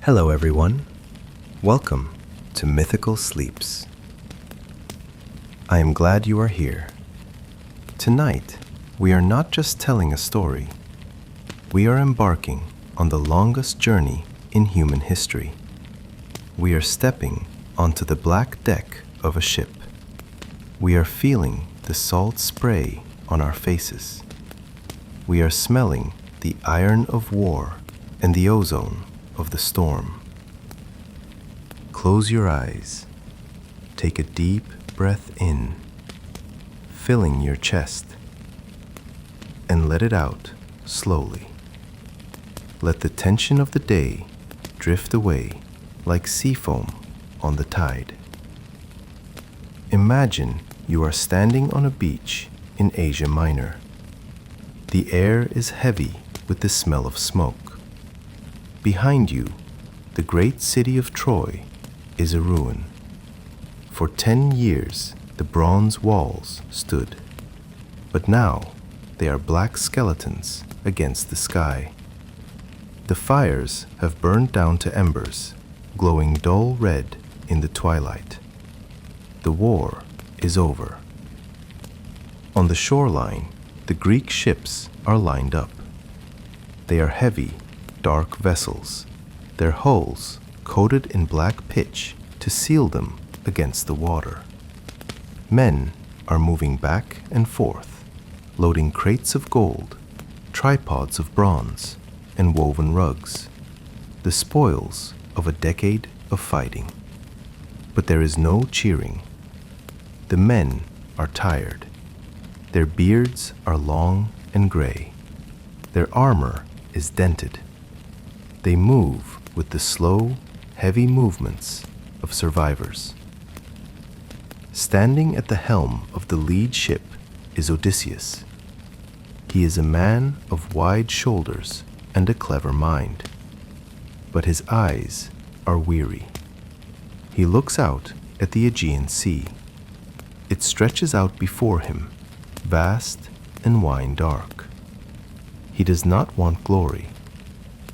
Hello everyone, welcome to Mythical Sleeps. I am glad you are here. Tonight, we are not just telling a story, we are embarking on the longest journey in human history. We are stepping onto the black deck of a ship. We are feeling the salt spray on our faces. We are smelling the iron of war and the ozone of the storm. Close your eyes. Take a deep breath in, filling your chest, and let it out slowly. Let the tension of the day drift away like sea foam on the tide. Imagine you are standing on a beach in Asia Minor. The air is heavy with the smell of smoke. Behind you, the great city of Troy is a ruin. For 10 years, the bronze walls stood, but now they are black skeletons against the sky. The fires have burned down to embers, glowing dull red in the twilight. The war is over. On the shoreline, the Greek ships are lined up. They are heavy, dark vessels, their hulls coated in black pitch to seal them against the water. Men are moving back and forth, loading crates of gold, tripods of bronze, and woven rugs, the spoils of a decade of fighting. But there is no cheering. The men are tired. Their beards are long and gray. Their armor is dented. They move with the slow, heavy movements of survivors. Standing at the helm of the lead ship is Odysseus. He is a man of wide shoulders and a clever mind, but his eyes are weary. He looks out at the Aegean Sea. It stretches out before him, vast and wine-dark. He does not want glory.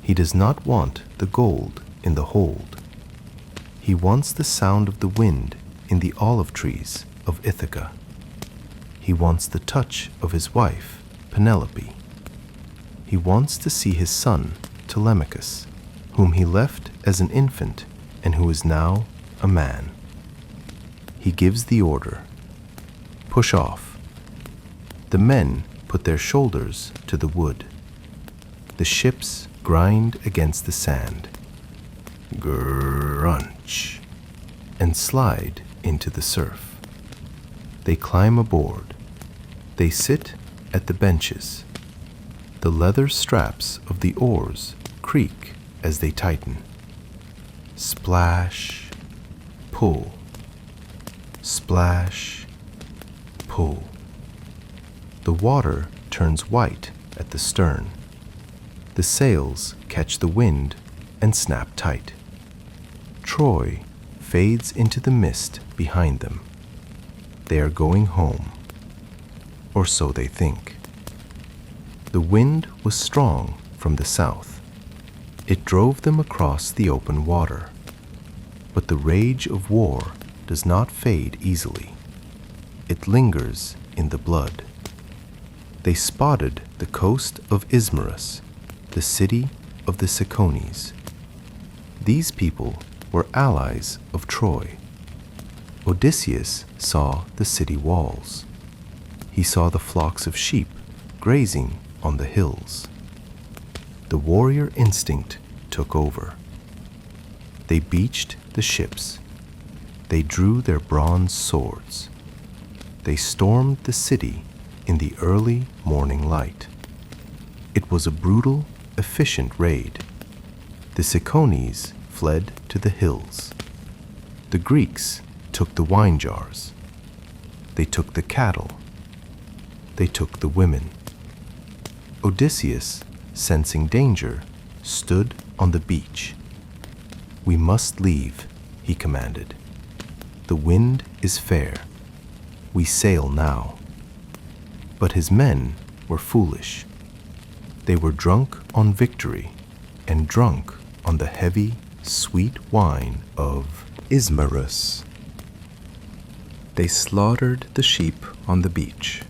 He does not want the gold in the hold. He wants the sound of the wind in the olive trees of Ithaca. He wants the touch of his wife, Penelope. He wants to see his son, Telemachus, whom he left as an infant and who is now a man. He gives the order, "Push off." The men put their shoulders to the wood. The ships grind against the sand, grunch, and slide into the surf. They climb aboard. They sit at the benches. The leather straps of the oars creak as they tighten. Splash, pull. Splash, pull. The water turns white at the stern. The sails catch the wind and snap tight. Troy fades into the mist behind them. They are going home, or so they think. The wind was strong from the south. It drove them across the open water. But the rage of war does not fade easily. It lingers in the blood. They spotted the coast of Ismarus, the city of the Cicones. These people were allies of Troy. Odysseus saw the city walls. He saw the flocks of sheep grazing on the hills. The warrior instinct took over. They beached the ships. They drew their bronze swords. They stormed the city in the early morning light. It was a brutal, efficient raid. The Cicones fled to the hills. The Greeks took the wine jars. They took the cattle. They took the women. Odysseus, sensing danger, stood on the beach. "We must leave," he commanded. "The wind is fair. We sail now." But his men were foolish. They were drunk on victory and drunk on the heavy sweet wine of Ismarus. They slaughtered the sheep on the beach.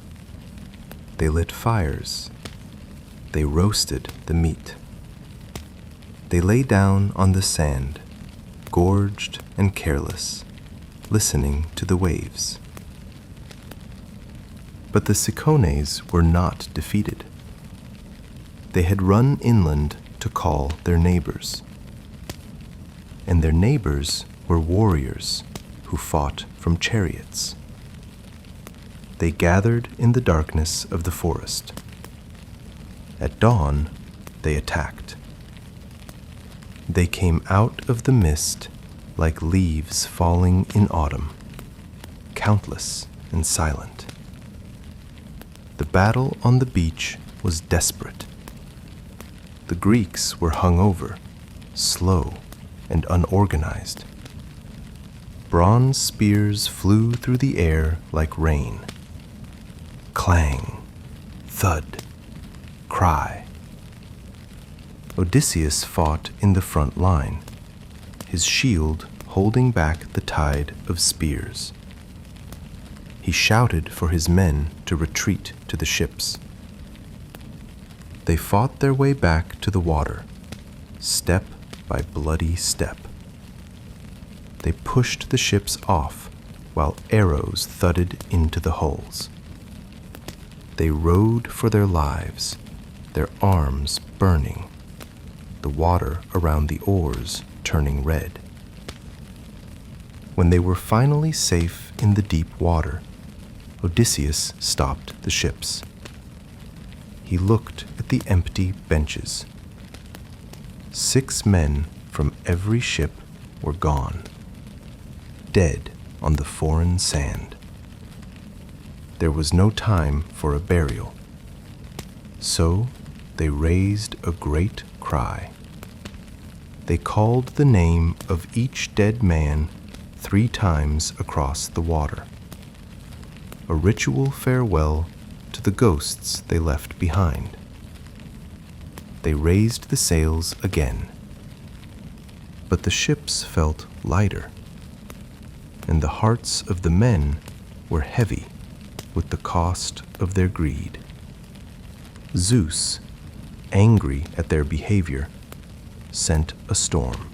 They lit fires. They roasted the meat. They lay down on the sand, gorged and careless, listening to the waves. But the Cicones were not defeated. They had run inland to call their neighbors. And their neighbors were warriors who fought from chariots. They gathered in the darkness of the forest. At dawn, they attacked. They came out of the mist like leaves falling in autumn, countless and silent. The battle on the beach was desperate. The Greeks were hungover, slow, and unorganized. Bronze spears flew through the air like rain. Clang, thud, cry. Odysseus fought in the front line, his shield holding back the tide of spears. He shouted for his men to retreat to the ships. They fought their way back to the water, step by bloody step. They pushed the ships off while arrows thudded into the hulls. They rowed for their lives, their arms burning, the water around the oars turning red. When they were finally safe in the deep water, Odysseus stopped the ships. He looked at the empty benches. 6 men from every ship were gone, dead on the foreign sand. There was no time for a burial, so they raised a great cry. They called the name of each dead man 3 times across the water, a ritual farewell to the ghosts they left behind. They raised the sails again, but the ships felt lighter, and the hearts of the men were heavy with the cost of their greed. Zeus, angry at their behavior, sent a storm.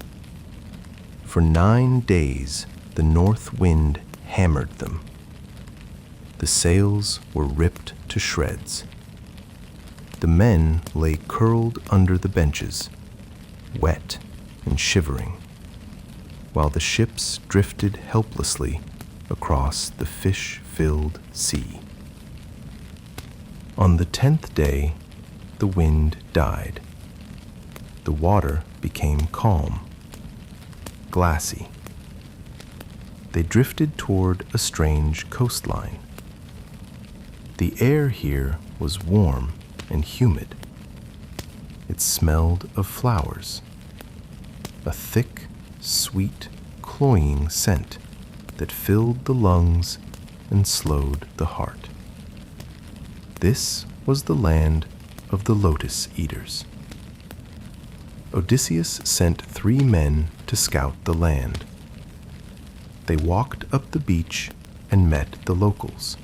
For 9 days, the north wind hammered them. The sails were ripped to shreds. The men lay curled under the benches, wet and shivering, while the ships drifted helplessly across the fish-filled sea. On the 10th day, the wind died. The water became calm, glassy. They drifted toward a strange coastline. The air here was warm and humid. It smelled of flowers, a thick, sweet, cloying scent that filled the lungs and slowed the heart. This was the land of the Lotus Eaters. Odysseus sent 3 men to scout the land. They walked up the beach and met the locals.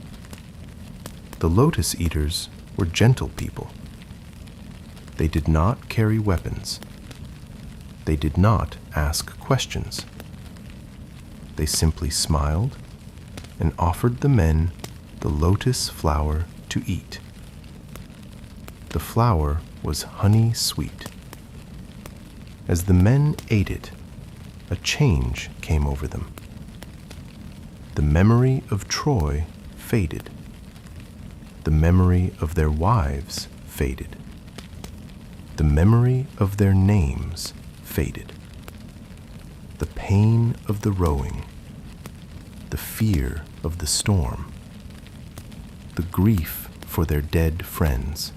The Lotus Eaters were gentle people. They did not carry weapons. They did not ask questions. They simply smiled and offered the men the lotus flower to eat. The flower was honey sweet. As the men ate it, a change came over them. The memory of Troy faded. The memory of their wives faded. The memory of their names faded. The pain of the rowing, the fear of the storm, the grief for their dead friends.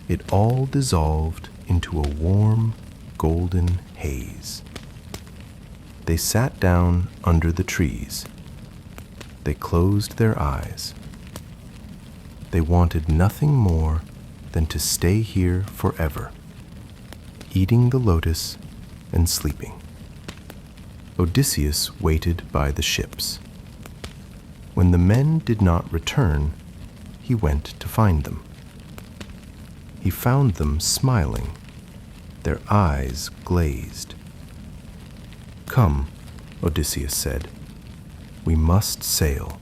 It all dissolved into a warm, golden haze. They sat down under the trees. They closed their eyes. They wanted nothing more than to stay here forever, eating the lotus and sleeping. Odysseus waited by the ships. When the men did not return, he went to find them. He found them smiling, their eyes glazed. "Come," Odysseus said, "we must sail."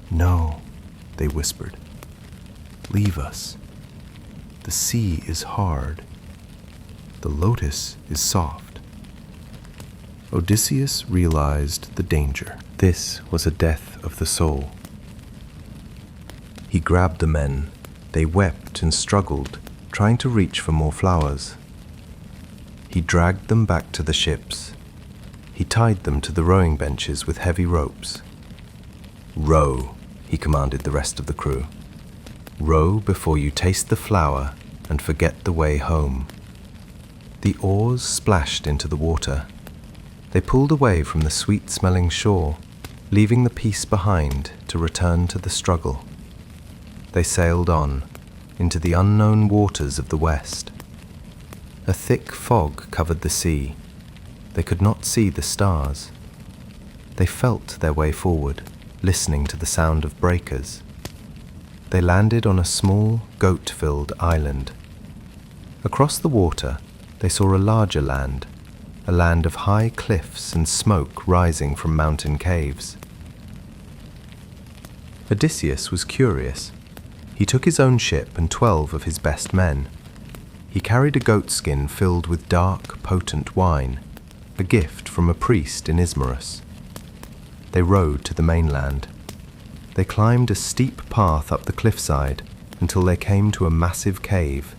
"No," they whispered. "Leave us. The sea is hard. The Lotus is soft." Odysseus realized the danger. This was a death of the soul. He grabbed the men. They wept and struggled, trying to reach for more flowers. He dragged them back to the ships. He tied them to the rowing benches with heavy ropes. "Row," he commanded the rest of the crew. "Row before you taste the flower and forget the way home." The oars splashed into the water. They pulled away from the sweet-smelling shore, leaving the peace behind to return to the struggle. They sailed on, into the unknown waters of the west. A thick fog covered the sea. They could not see the stars. They felt their way forward, listening to the sound of breakers. They landed on a small, goat-filled island. Across the water, they saw a larger land, a land of high cliffs and smoke rising from mountain caves. Odysseus was curious. He took his own ship and 12 of his best men. He carried a goatskin filled with dark, potent wine, a gift from a priest in Ismarus. They rowed to the mainland. They climbed a steep path up the cliffside until they came to a massive cave.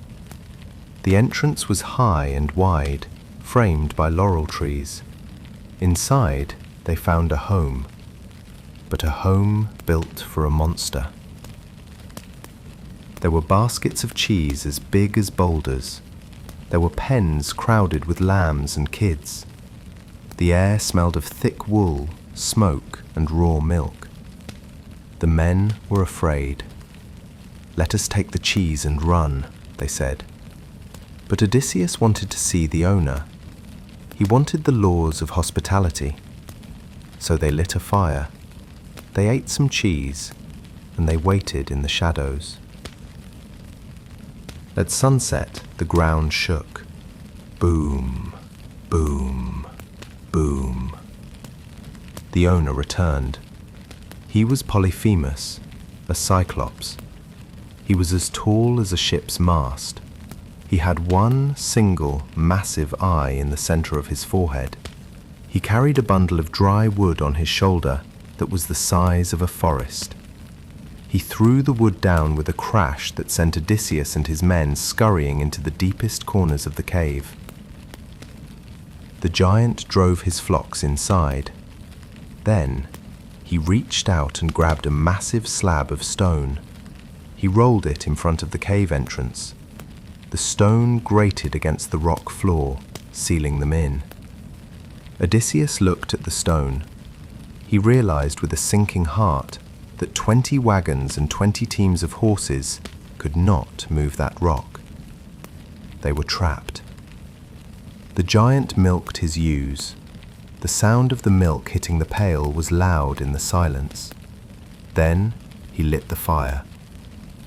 The entrance was high and wide, framed by laurel trees. Inside, they found a home, but a home built for a monster. There were baskets of cheese as big as boulders. There were pens crowded with lambs and kids. The air smelled of thick wool, smoke, and raw milk. The men were afraid. "Let us take the cheese and run," they said. But Odysseus wanted to see the owner. He wanted the laws of hospitality. So they lit a fire. They ate some cheese, and they waited in the shadows. At sunset, the ground shook. Boom, boom, boom. The owner returned. He was Polyphemus, a Cyclops. He was as tall as a ship's mast. He had one single, massive eye in the center of his forehead. He carried a bundle of dry wood on his shoulder that was the size of a forest. He threw the wood down with a crash that sent Odysseus and his men scurrying into the deepest corners of the cave. The giant drove his flocks inside. Then, he reached out and grabbed a massive slab of stone. He rolled it in front of the cave entrance. The stone grated against the rock floor, sealing them in. Odysseus looked at the stone. He realized with a sinking heart that 20 wagons and 20 teams of horses could not move that rock. They were trapped. The giant milked his ewes. The sound of the milk hitting the pail was loud in the silence. Then he lit the fire.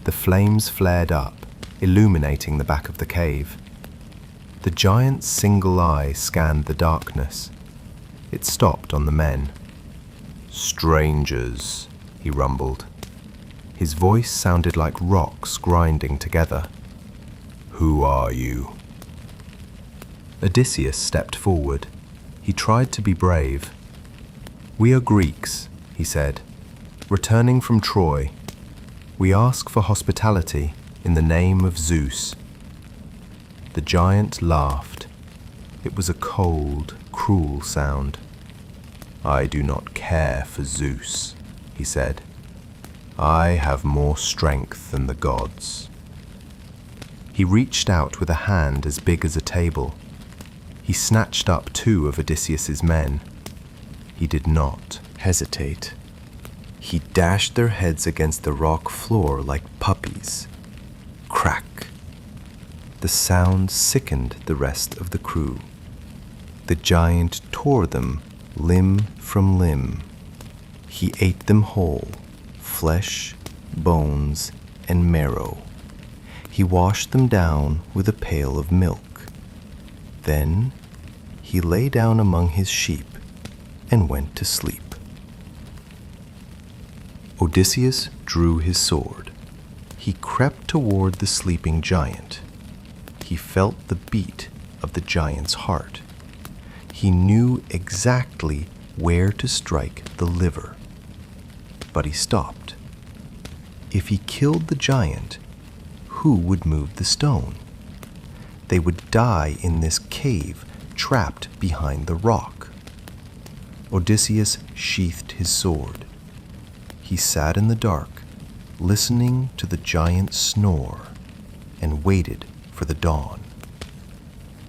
The flames flared up, illuminating the back of the cave. The giant's single eye scanned the darkness. It stopped on the men. "Strangers," he rumbled. His voice sounded like rocks grinding together. "Who are you?" Odysseus stepped forward. He tried to be brave. "We are Greeks," he said, "returning from Troy. We ask for hospitality in the name of Zeus." The giant laughed. It was a cold, cruel sound. "I do not care for Zeus," he said. "I have more strength than the gods." He reached out with a hand as big as a table. He snatched up 2 of Odysseus's men. He did not hesitate. He dashed their heads against the rock floor like puppies. Crack! The sound sickened the rest of the crew. The giant tore them limb from limb. He ate them whole, flesh, bones, and marrow. He washed them down with a pail of milk. Then he lay down among his sheep and went to sleep. Odysseus drew his sword. He crept toward the sleeping giant. He felt the beat of the giant's heart. He knew exactly where to strike the liver. But he stopped. If he killed the giant, who would move the stone? They would die in this cave, trapped behind the rock. Odysseus sheathed his sword. He sat in the dark, listening to the giant snore, and waited for the dawn.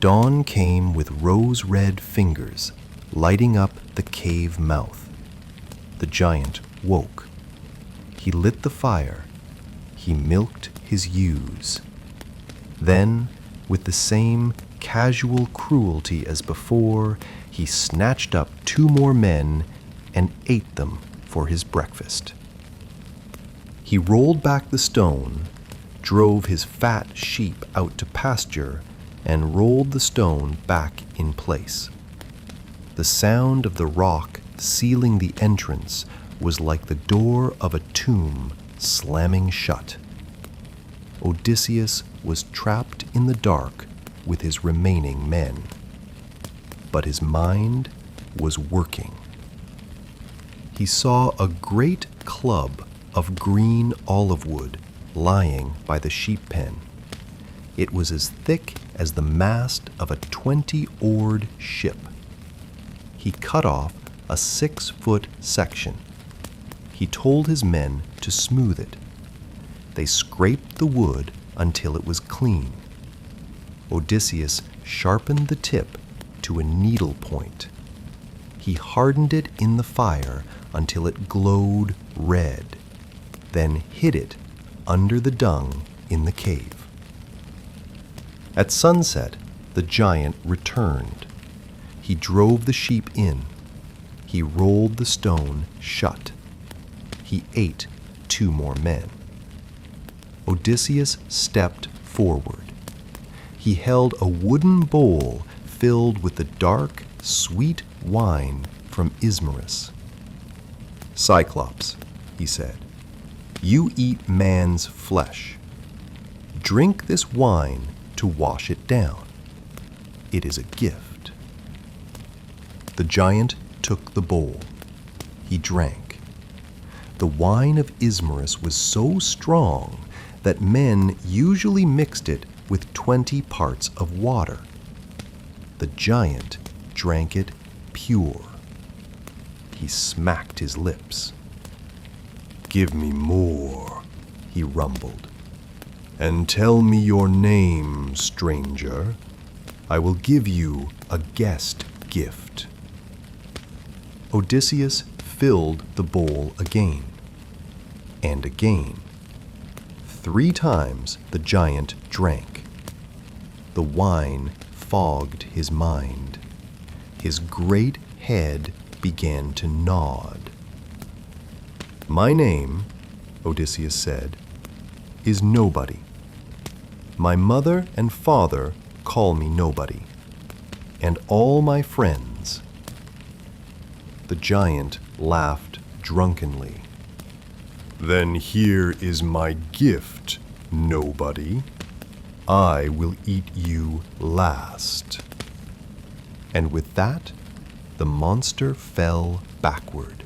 Dawn came with rose-red fingers, lighting up the cave mouth. The giant woke. He lit the fire. He milked his ewes. Then, with the same casual cruelty as before, he snatched up 2 more men and ate them for his breakfast. He rolled back the stone, drove his fat sheep out to pasture, and rolled the stone back in place. The sound of the rock sealing the entrance was like the door of a tomb slamming shut. Odysseus was trapped in the dark with his remaining men. But his mind was working. He saw a great club of green olive wood lying by the sheep pen. It was as thick as the mast of a 20-oared ship. He cut off a 6-foot section. He told his men to smooth it. They scraped the wood until it was clean. Odysseus sharpened the tip to a needle point. He hardened it in the fire until it glowed red, then hid it under the dung in the cave. At sunset, the giant returned. He drove the sheep in. He rolled the stone shut. He ate 2 more men. Odysseus stepped forward. He held a wooden bowl filled with the dark, sweet wine from Ismarus. "Cyclops," he said, "you eat man's flesh. Drink this wine to wash it down. It is a gift." The giant took the bowl. He drank. The wine of Ismarus was so strong that men usually mixed it with 20 parts of water. The giant drank it pure. He smacked his lips. "Give me more," he rumbled. "And tell me your name, stranger. I will give you a guest gift." Odysseus filled the bowl again, and again. 3 times the giant drank. The wine fogged his mind. His great head began to nod. "My name," Odysseus said, "is Nobody. My mother and father call me Nobody, and all my friends." The giant laughed drunkenly. "Then here is my gift, Nobody. I will eat you last." And with that, the monster fell backward.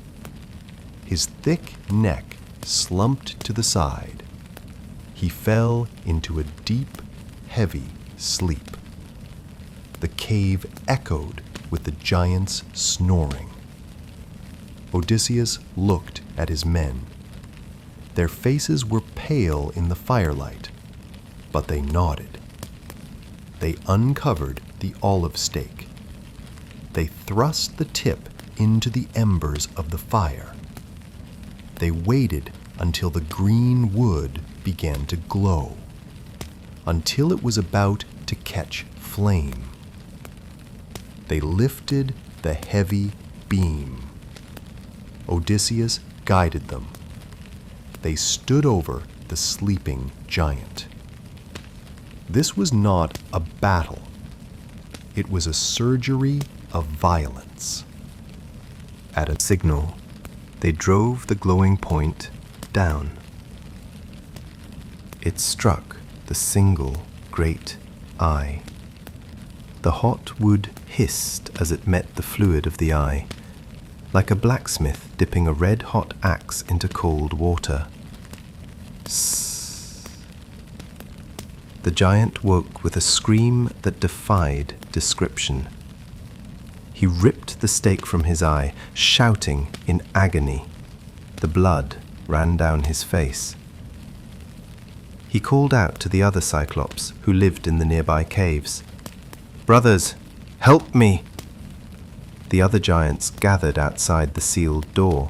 His thick neck slumped to the side. He fell into a deep, heavy sleep. The cave echoed with the giant's snoring. Odysseus looked at his men. Their faces were pale in the firelight, but they nodded. They uncovered the olive stake. They thrust the tip into the embers of the fire. They waited until the green wood began to glow, until it was about to catch flame. They lifted the heavy beam. Odysseus guided them. They stood over the sleeping giant. This was not a battle. It was a surgery of violence. At a signal, they drove the glowing point down. It struck the single great eye. The hot wood hissed as it met the fluid of the eye, like a blacksmith dipping a red-hot axe into cold water. Sss. The giant woke with a scream that defied description. He ripped the stake from his eye, shouting in agony. The blood ran down his face. He called out to the other Cyclops who lived in the nearby caves. "Brothers, help me!" The other giants gathered outside the sealed door.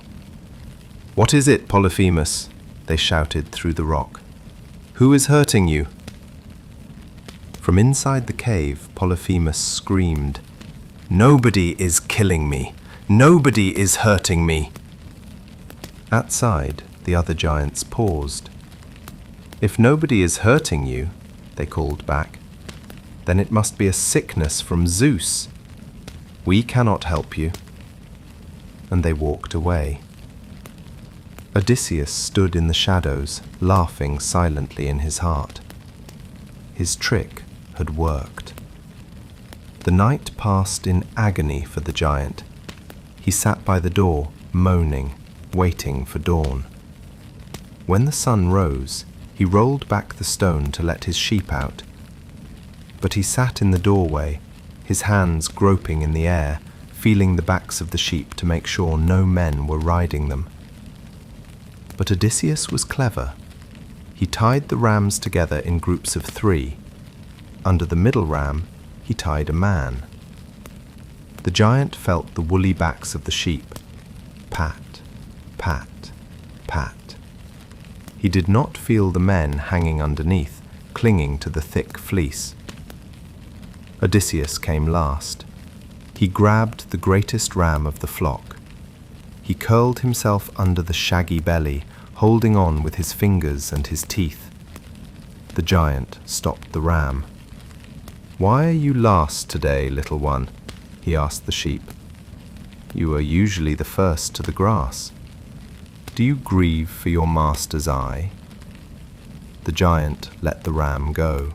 "What is it, Polyphemus?" they shouted through the rock. "Who is hurting you?" From inside the cave, Polyphemus screamed, "Nobody is killing me! Nobody is hurting me!" Outside, the other giants paused. "If nobody is hurting you," they called back, "then it must be a sickness from Zeus. We cannot help you." And they walked away. Odysseus stood in the shadows, laughing silently in his heart. His trick had worked. The night passed in agony for the giant. He sat by the door, moaning, waiting for dawn. When the sun rose, he rolled back the stone to let his sheep out. But he sat in the doorway, his hands groping in the air, feeling the backs of the sheep to make sure no men were riding them. But Odysseus was clever. He tied the rams together in groups of 3. Under the middle ram, he tied a man. The giant felt the woolly backs of the sheep. Pat, pat, pat. He did not feel the men hanging underneath, clinging to the thick fleece. Odysseus came last. He grabbed the greatest ram of the flock. He curled himself under the shaggy belly, holding on with his fingers and his teeth. The giant stopped the ram. "Why are you last today, little one?" he asked the sheep. "You are usually the first to the grass. Do you grieve for your master's eye?" The giant let the ram go.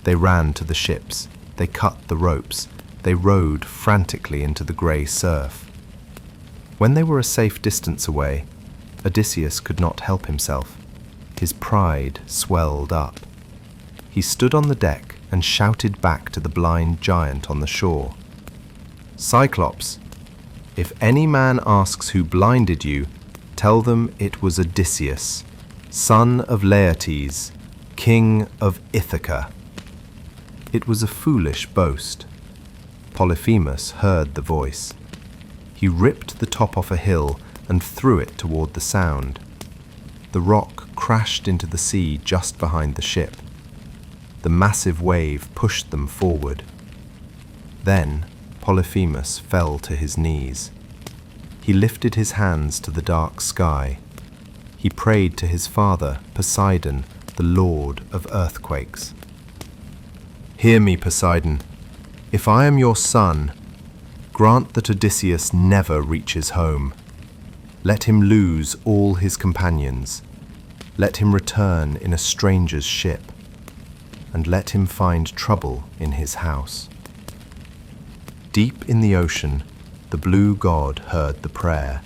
They ran to the ships. They cut the ropes. They rowed frantically into the grey surf. When they were a safe distance away, Odysseus could not help himself. His pride swelled up. He stood on the deck and shouted back to the blind giant on the shore. "Cyclops, if any man asks who blinded you, tell them it was Odysseus, son of Laertes, king of Ithaca." It was a foolish boast. Polyphemus heard the voice. He ripped the top off a hill and threw it toward the sound. The rock crashed into the sea just behind the ship. The massive wave pushed them forward. Then Polyphemus fell to his knees. He lifted his hands to the dark sky. He prayed to his father, Poseidon, the lord of earthquakes. "Hear me, Poseidon. If I am your son, grant that Odysseus never reaches home. Let him lose all his companions. Let him return in a stranger's ship. And let him find trouble in his house." Deep in the ocean, the blue god heard the prayer.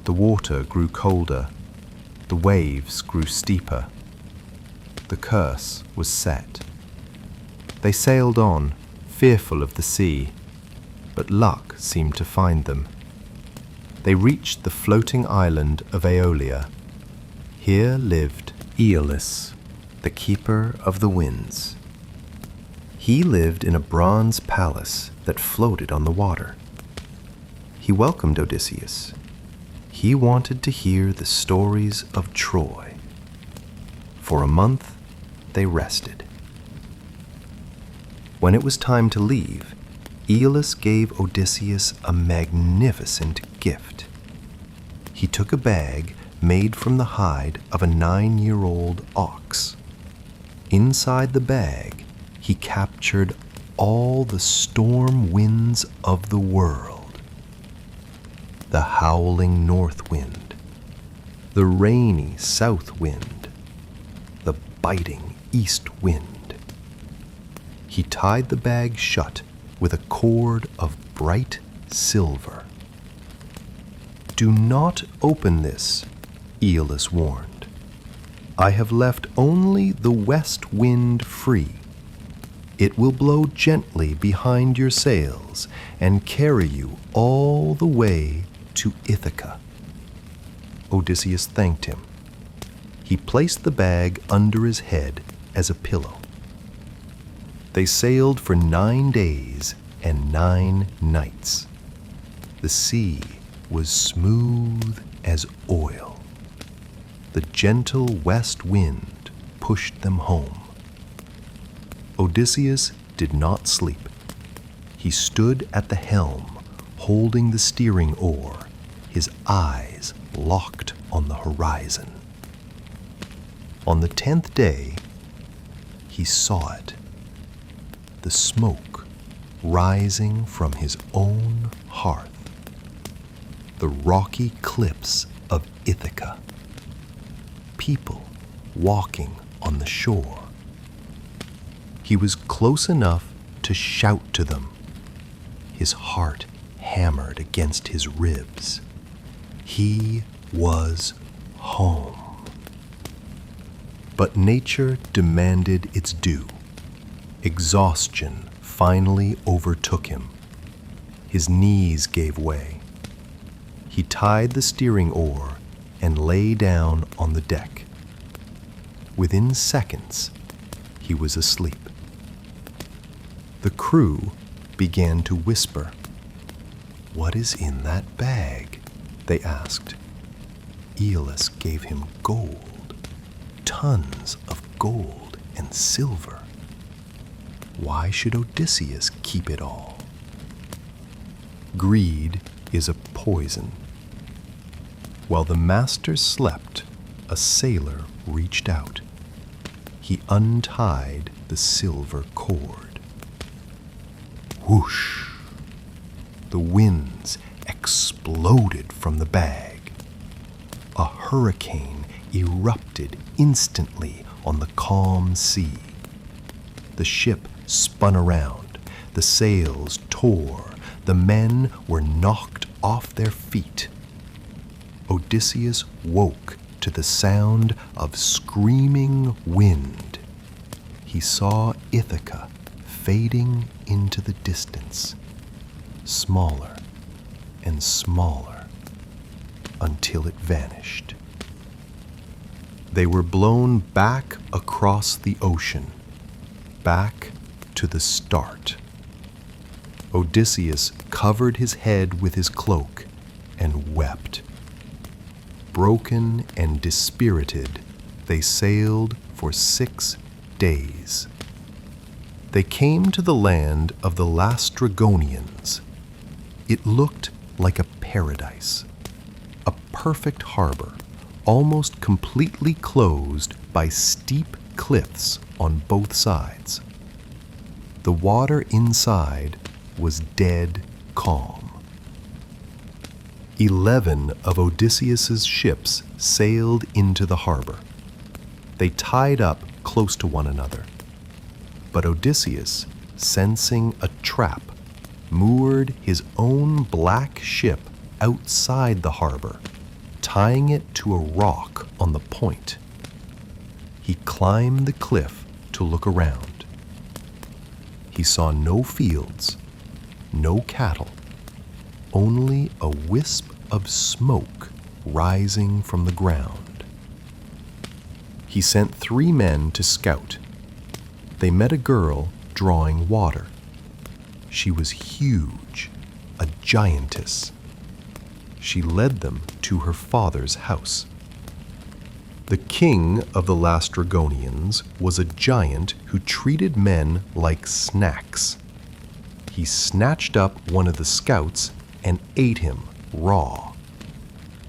The water grew colder. The waves grew steeper. The curse was set. They sailed on, fearful of the sea, but luck seemed to find them. They reached the floating island of Aeolia. Here lived Aeolus, the keeper of the winds. He lived in a bronze palace that floated on the water. He welcomed Odysseus. He wanted to hear the stories of Troy. For a month, they rested. When it was time to leave, Aeolus gave Odysseus a magnificent gift. He took a bag made from the hide of a 9-year-old ox. Inside the bag, he captured all the storm winds of the world: the howling north wind, the rainy south wind, the biting east wind. He tied the bag shut with a cord of bright silver. "Do not open this," Aeolus warned. "I have left only the west wind free. It will blow gently behind your sails and carry you all the way to Ithaca." Odysseus thanked him. He placed the bag under his head as a pillow. They sailed for 9 days and 9 nights. The sea was smooth as oil. The gentle west wind pushed them home. Odysseus did not sleep. He stood at the helm, holding the steering oar, his eyes locked on the horizon. On the 10th day, he saw it, the smoke rising from his own hearth, the rocky cliffs of Ithaca, people walking on the shore. He was close enough to shout to them. His heart hammered against his ribs. He was home. But nature demanded its due. Exhaustion finally overtook him. His knees gave way. He tied the steering oar and lay down on the deck. Within seconds, he was asleep. The crew began to whisper. "What is in that bag?" they asked. Aeolus gave him gold, tons of gold and silver. Why should Odysseus keep it all? Greed is a poison. While the master slept, a sailor reached out. He untied the silver cord. Whoosh! The winds exploded from the bag. A hurricane erupted instantly on the calm sea. The ship spun around, the sails tore, the men were knocked off their feet. Odysseus woke to the sound of screaming wind. He saw Ithaca fading into the distance, smaller and smaller, until it vanished. They were blown back across the ocean, back to the start. Odysseus covered his head with his cloak and wept. Broken and dispirited, they sailed for 6 days. They came to the land of the Lastrygonians. It looked like a paradise, a perfect harbor, almost completely closed by steep cliffs on both sides. The water inside was dead calm. 11 of Odysseus's ships sailed into the harbor. They tied up close to one another. But Odysseus, sensing a trap, moored his own black ship outside the harbor, tying it to a rock on the point. He climbed the cliff to look around. He saw no fields, no cattle, only a wisp of smoke rising from the ground. He sent 3 men to scout. They met a girl drawing water. She was huge, a giantess. She led them to her father's house. The king of the Lastrygonians was a giant who treated men like snacks. He he snatched up one of the scouts and ate him raw.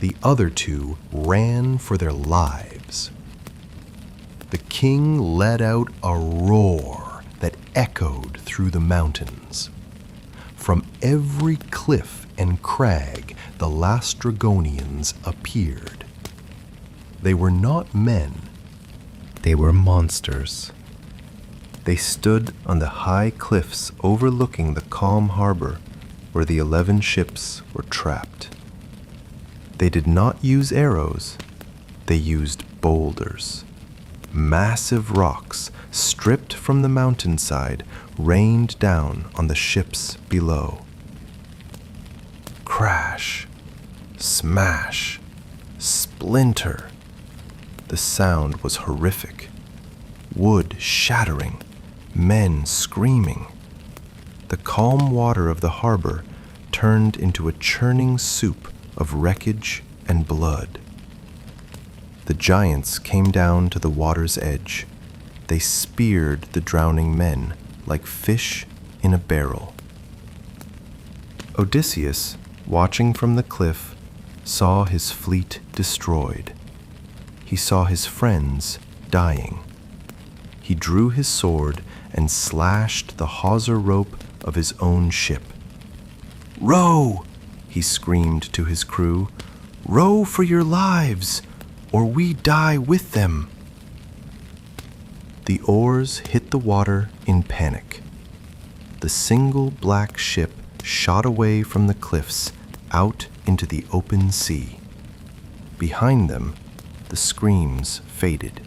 The other two ran for their lives. The king let out a roar that echoed through the mountains. From every cliff and crag, the Laestrygonians appeared. They were not men. They were monsters. They stood on the high cliffs overlooking the calm harbor where the 11 ships were trapped. They did not use arrows. They used boulders. Massive rocks, stripped from the mountainside, rained down on the ships below. Crash, smash, splinter. The sound was horrific. Wood shattering, men screaming. The calm water of the harbor turned into a churning soup of wreckage and blood. The giants came down to the water's edge. They speared the drowning men like fish in a barrel. Odysseus, watching from the cliff, saw his fleet destroyed. He saw his friends dying. He drew his sword and slashed the hawser rope of his own ship. "Row!" he screamed to his crew. "Row for your lives, or we die with them." The oars hit the water in panic. The single black ship shot away from the cliffs out into the open sea. Behind them, the screams faded.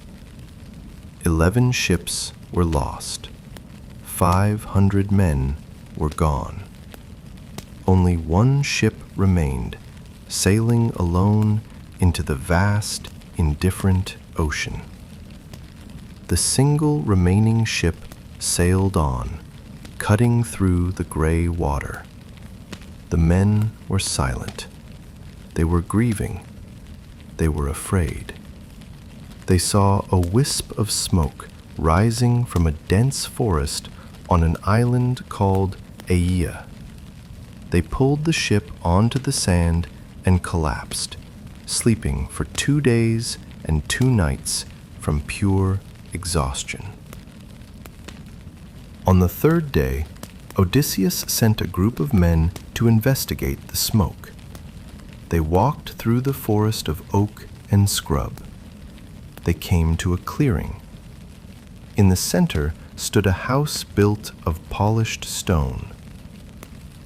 11 ships were lost. 500 men were gone. Only one ship remained, sailing alone into the vast, indifferent ocean. The single remaining ship sailed on, cutting through the gray water. The men were silent. They were grieving. They were afraid. They saw a wisp of smoke rising from a dense forest on an island called Aea. They pulled the ship onto the sand and collapsed, sleeping for 2 days and 2 nights from pure exhaustion. On the 3rd day, Odysseus sent a group of men to investigate the smoke. They walked through the forest of oak and scrub. They came to a clearing. In the center stood a house built of polished stone.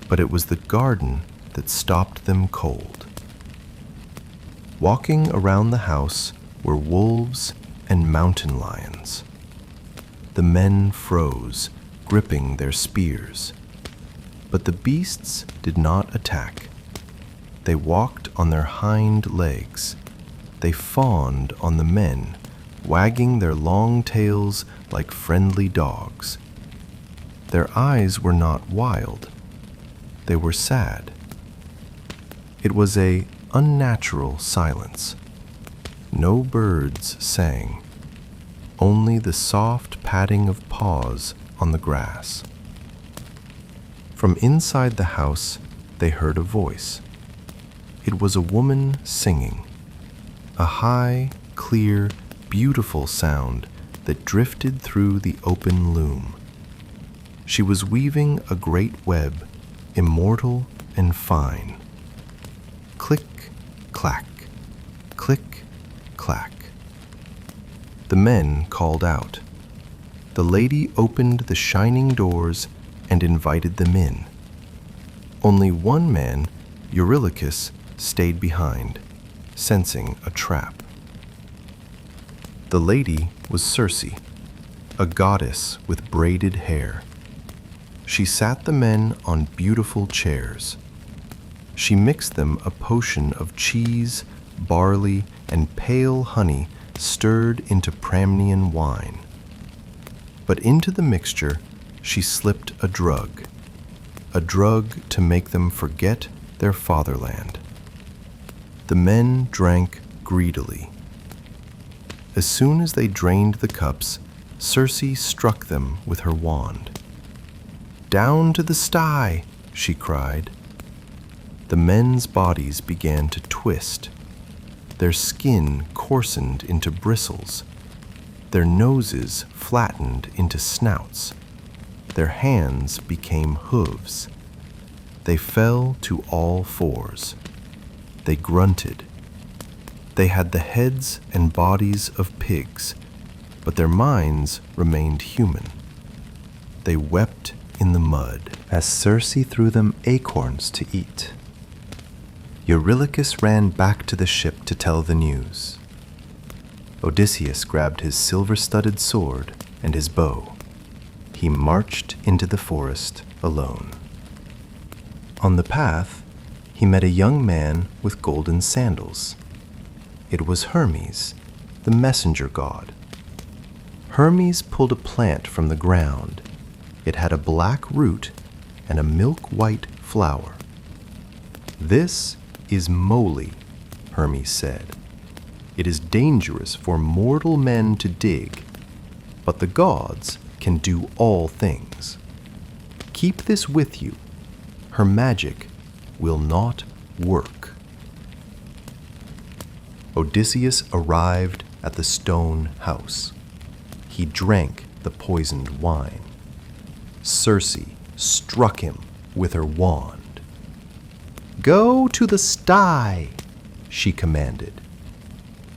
But it was the garden that stopped them cold. Walking around the house were wolves and mountain lions. The men froze, gripping their spears. But the beasts did not attack. They walked on their hind legs. They fawned on the men, wagging their long tails like friendly dogs. Their eyes were not wild. They were sad. It was an unnatural silence. No birds sang, only the soft padding of paws on the grass. From inside the house, they heard a voice. It was a woman singing, a high, clear, beautiful sound that drifted through the open loom. She was weaving a great web, immortal and fine. Click, clack, click, clack. The men called out. The lady opened the shining doors and invited them in. Only one man, Eurylochus, stayed behind, sensing a trap. The lady was Circe, a goddess with braided hair. She sat the men on beautiful chairs. She mixed them a potion of cheese, barley, and pale honey stirred into Pramnian wine. But into the mixture she slipped a drug to make them forget their fatherland. The men drank greedily. As soon as they drained the cups, Circe struck them with her wand. Down to the sty, she cried. The men's bodies began to twist. Their skin coarsened into bristles. Their noses flattened into snouts. Their hands became hooves. They fell to all fours. They grunted. They had the heads and bodies of pigs, but their minds remained human. They wept in the mud as Circe threw them acorns to eat. Eurylochus ran back to the ship to tell the news. Odysseus grabbed his silver-studded sword and his bow. He marched into the forest alone. On the path, he met a young man with golden sandals. It was Hermes, the messenger god. Hermes pulled a plant from the ground. It had a black root and a milk-white flower. "This is moly," Hermes said. "It is dangerous for mortal men to dig, but the gods can do all things. Keep this with you. Her magic will not work." Odysseus arrived at the stone house. He drank the poisoned wine. Circe struck him with her wand. "Go to the sty," she commanded.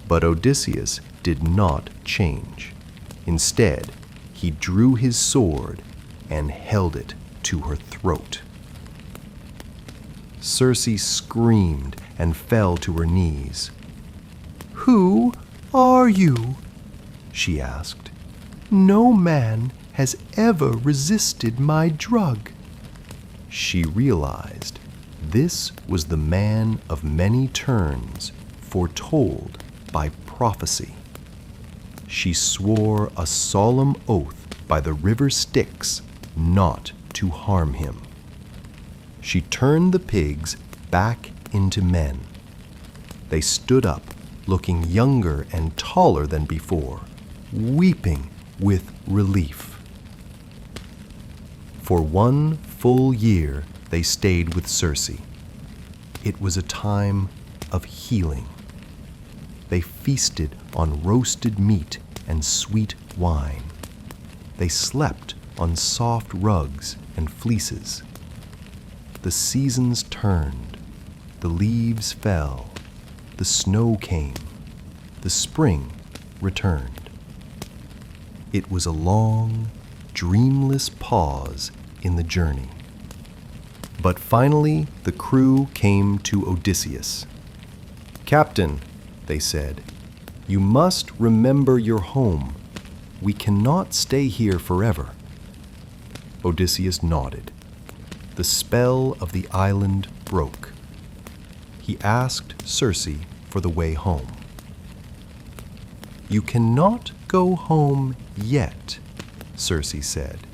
But Odysseus did not change. Instead, he drew his sword and held it to her throat. Circe screamed and fell to her knees. "Who are you?" she asked. "No man has ever resisted my drug." She realized this was the man of many turns, foretold by prophecy. She swore a solemn oath by the river Styx not to harm him. She turned the pigs back into men. They stood up, looking younger and taller than before, weeping with relief. For 1 full year, they stayed with Circe. It was a time of healing. They feasted on roasted meat and sweet wine. They slept on soft rugs and fleeces. The seasons turned, the leaves fell, the snow came, the spring returned. It was a long, dreamless pause in the journey. But finally, the crew came to Odysseus. "Captain," they said, "you must remember your home. We cannot stay here forever." Odysseus nodded. The spell of the island broke. He asked Circe for the way home. "You cannot go home yet," Circe said.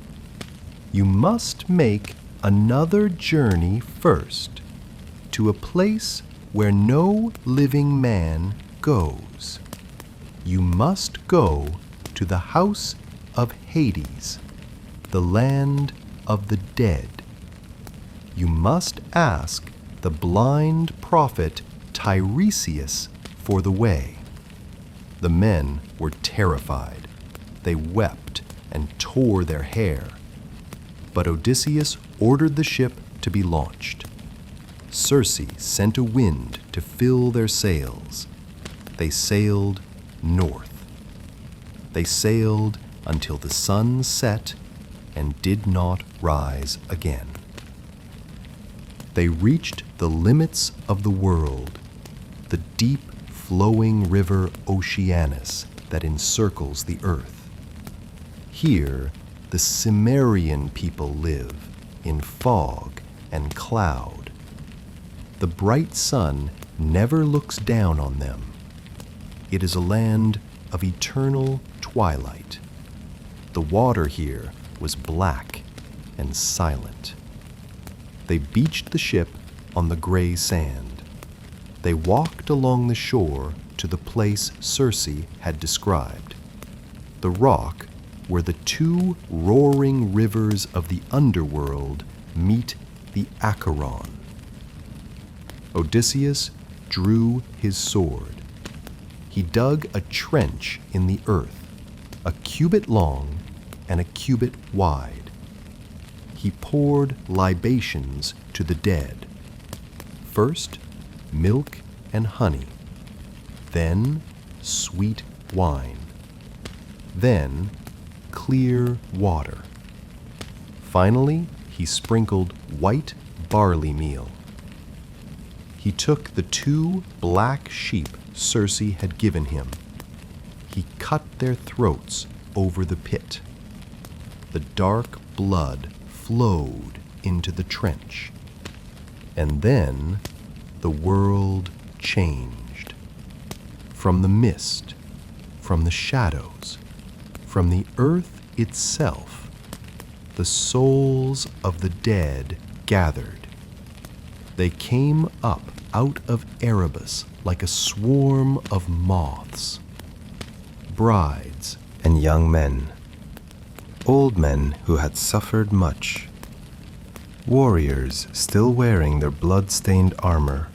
"You must make another journey first, to a place where no living man goes. You must go to the house of Hades, the land of the dead. You must ask the blind prophet Tiresias for the way." The men were terrified. They wept and tore their hair. But Odysseus ordered the ship to be launched. Circe sent a wind to fill their sails. They sailed north. They sailed until the sun set and did not rise again. They reached the limits of the world, the deep flowing river Oceanus that encircles the earth. Here, the Cimmerian people live in fog and cloud. The bright sun never looks down on them. It is a land of eternal twilight. The water here was black and silent. They beached the ship on the gray sand. They walked along the shore to the place Circe had described. The rock where the two roaring rivers of the underworld meet the Acheron. Odysseus drew his sword. He dug a trench in the earth, a cubit long and a cubit wide. He poured libations to the dead. First, milk and honey, then sweet wine, then clear water. Finally, he sprinkled white barley meal. He took the 2 black sheep Circe had given him. He cut their throats over the pit. The dark blood flowed into the trench. And then the world changed. From the mist, from the shadows, from the earth itself, the souls of the dead gathered. They came up out of Erebus like a swarm of moths. Brides and young men, old men who had suffered much, warriors still wearing their blood-stained armor,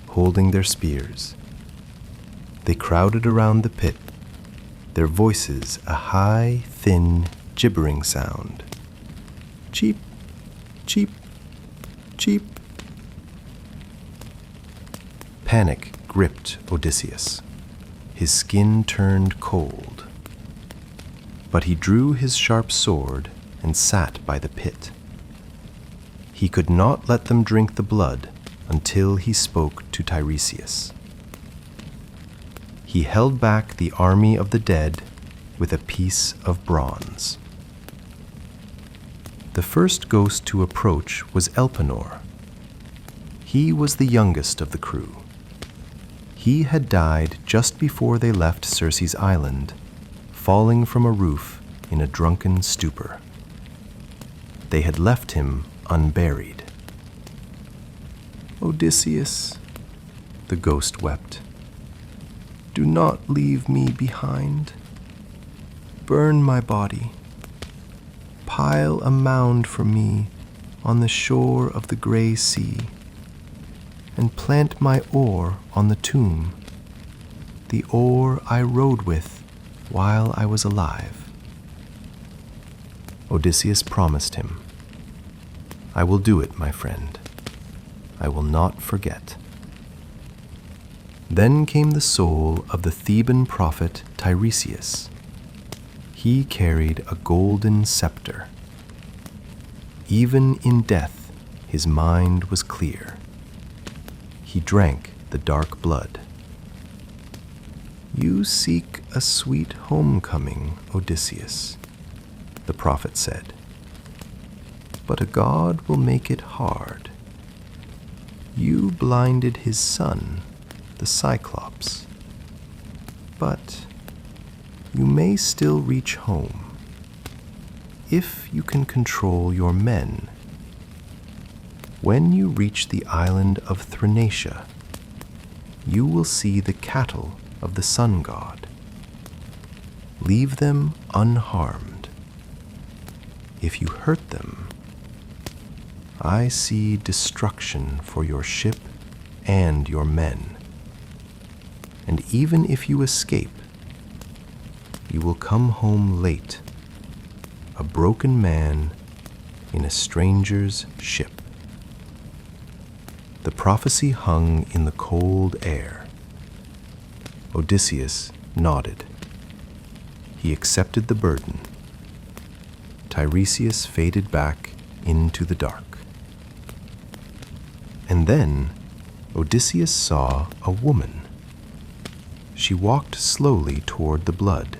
holding their spears. They crowded around the pit, their voices a high, thin, gibbering sound. Cheep, cheep, cheep. Panic gripped Odysseus. His skin turned cold. But he drew his sharp sword and sat by the pit. He could not let them drink the blood until he spoke to Tiresias. He held back the army of the dead with a piece of bronze. The first ghost to approach was Elpenor. He was the youngest of the crew. He had died just before they left Circe's island, falling from a roof in a drunken stupor. They had left him unburied. Odysseus, the ghost wept, do not leave me behind. Burn my body. Pile a mound for me on the shore of the gray sea, and plant my oar on the tomb, the oar I rowed with while I was alive. Odysseus promised him, I will do it, my friend. I will not forget. Then came the soul of the Theban prophet Tiresias. He carried a golden scepter. Even in death, his mind was clear. He drank the dark blood. You seek a sweet homecoming, Odysseus, the prophet said. But a god will make it hard. You blinded his son, the Cyclops. But you may still reach home if you can control your men. When you reach the island of Thrinacia, you will see the cattle of the sun god. Leave them unharmed. If you hurt them, I see destruction for your ship and your men. And even if you escape, you will come home late, a broken man in a stranger's ship. The prophecy hung in the cold air. Odysseus nodded. He accepted the burden. Tiresias faded back into the dark. And then Odysseus saw a woman. She walked slowly toward the blood.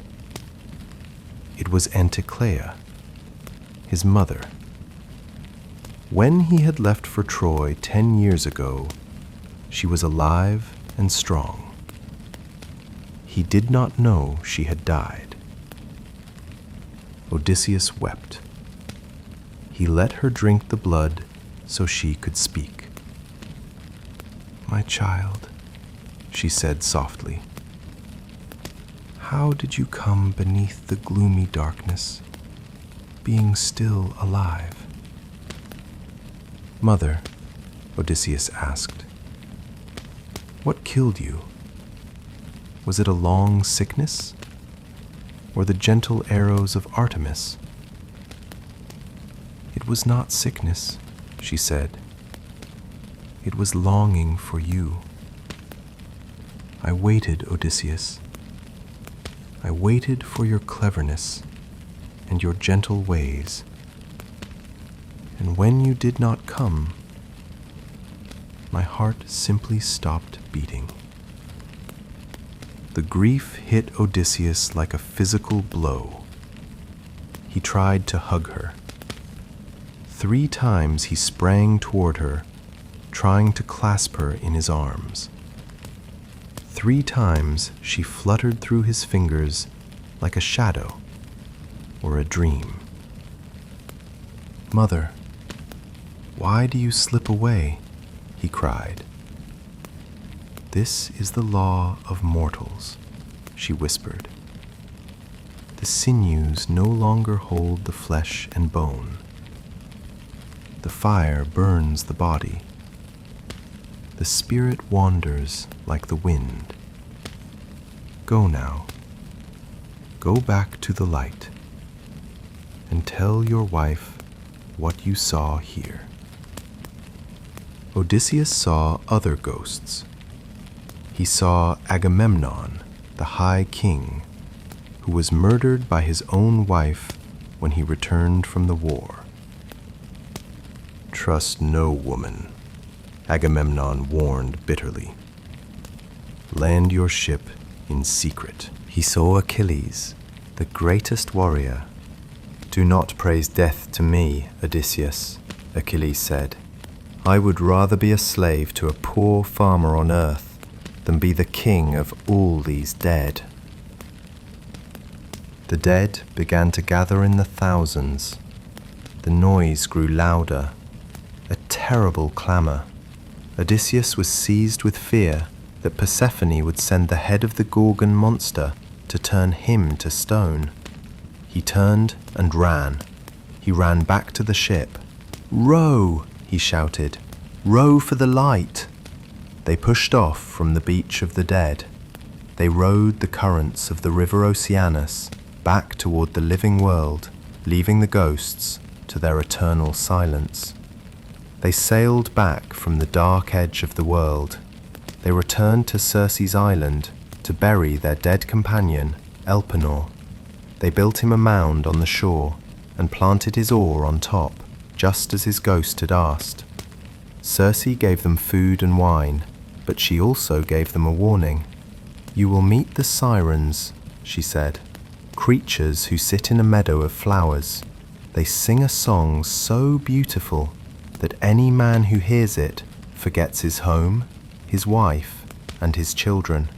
It was Anticlea, his mother. When he had left for Troy 10 years ago, she was alive and strong. He did not know she had died. Odysseus wept. He let her drink the blood so she could speak. My child, she said softly, How did you come beneath the gloomy darkness, being still alive?" "Mother," Odysseus asked, "what killed you? Was it a long sickness, or the gentle arrows of Artemis?" "It was not sickness," she said. "It was longing for you. I waited, Odysseus. I waited for your cleverness and your gentle ways. And when you did not come, my heart simply stopped beating." The grief hit Odysseus like a physical blow. He tried to hug her. 3 times he sprang toward her, trying to clasp her in his arms. 3 times she fluttered through his fingers like a shadow or a dream. "Mother, why do you slip away?" he cried. "This is the law of mortals," she whispered. "The sinews no longer hold the flesh and bone. The fire burns the body. The spirit wanders like the wind. Go now. Go back to the light and tell your wife what you saw here." Odysseus saw other ghosts. He saw Agamemnon, the High King, who was murdered by his own wife when he returned from the war. "Trust no woman," Agamemnon warned bitterly. "Land your ship in secret." He saw Achilles, the greatest warrior. "Do not praise death to me, Odysseus," Achilles said. "I would rather be a slave to a poor farmer on earth than be the king of all these dead." The dead began to gather in the thousands. The noise grew louder, a terrible clamor. Odysseus was seized with fear that Persephone would send the head of the Gorgon monster to turn him to stone. He turned and ran. He ran back to the ship. "Row!" he shouted. "Row for the light!" They pushed off from the beach of the dead. They rode the currents of the river Oceanus back toward the living world, leaving the ghosts to their eternal silence. They sailed back from the dark edge of the world. They returned to Circe's island to bury their dead companion, Elpenor. They built him a mound on the shore and planted his oar on top, just as his ghost had asked. Circe gave them food and wine, but she also gave them a warning. "You will meet the sirens," she said, "creatures who sit in a meadow of flowers. They sing a song so beautiful that any man who hears it forgets his home, his wife, and his children.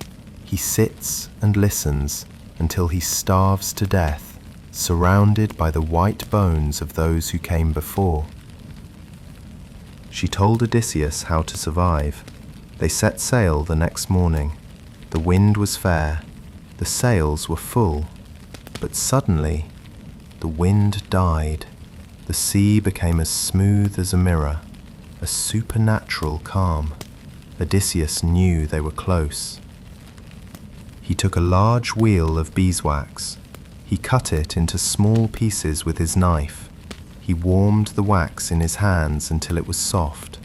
He sits and listens until he starves to death, surrounded by the white bones of those who came before." She told Odysseus how to survive. They set sail the next morning. The wind was fair, the sails were full, but suddenly the wind died. The sea became as smooth as a mirror, a supernatural calm. Odysseus knew they were close. He took a large wheel of beeswax. He cut it into small pieces with his knife. He warmed the wax in his hands until it was soft.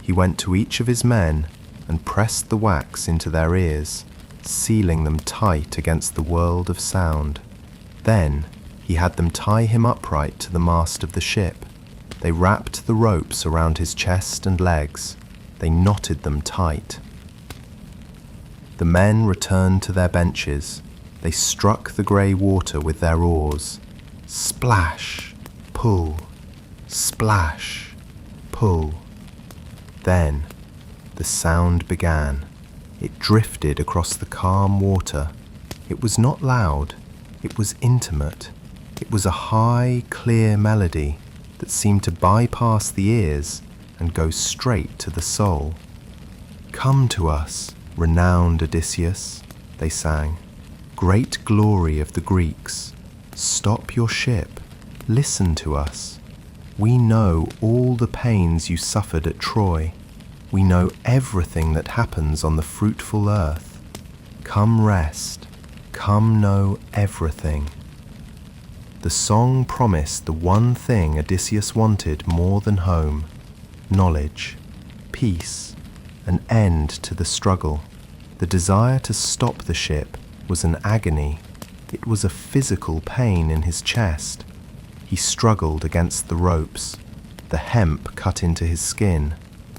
He went to each of his men and pressed the wax into their ears, sealing them tight against the world of sound. Then he had them tie him upright to the mast of the ship. They wrapped the ropes around his chest and legs. They knotted them tight. The men returned to their benches. They struck the grey water with their oars. Splash, pull, splash, pull. Then the sound began. It drifted across the calm water. It was not loud. It was intimate. It was a high, clear melody that seemed to bypass the ears and go straight to the soul. "Come to us, renowned Odysseus," they sang. Great glory of the Greeks, stop your ship, listen to us. We know all the pains you suffered at Troy. We know everything that happens on the fruitful earth. Come rest, come know everything. The song promised the one thing Odysseus wanted more than home: knowledge, peace, an end to the struggle. The desire to stop the ship was an agony. It was a physical pain in his chest. He struggled against the ropes. The hemp cut into his skin.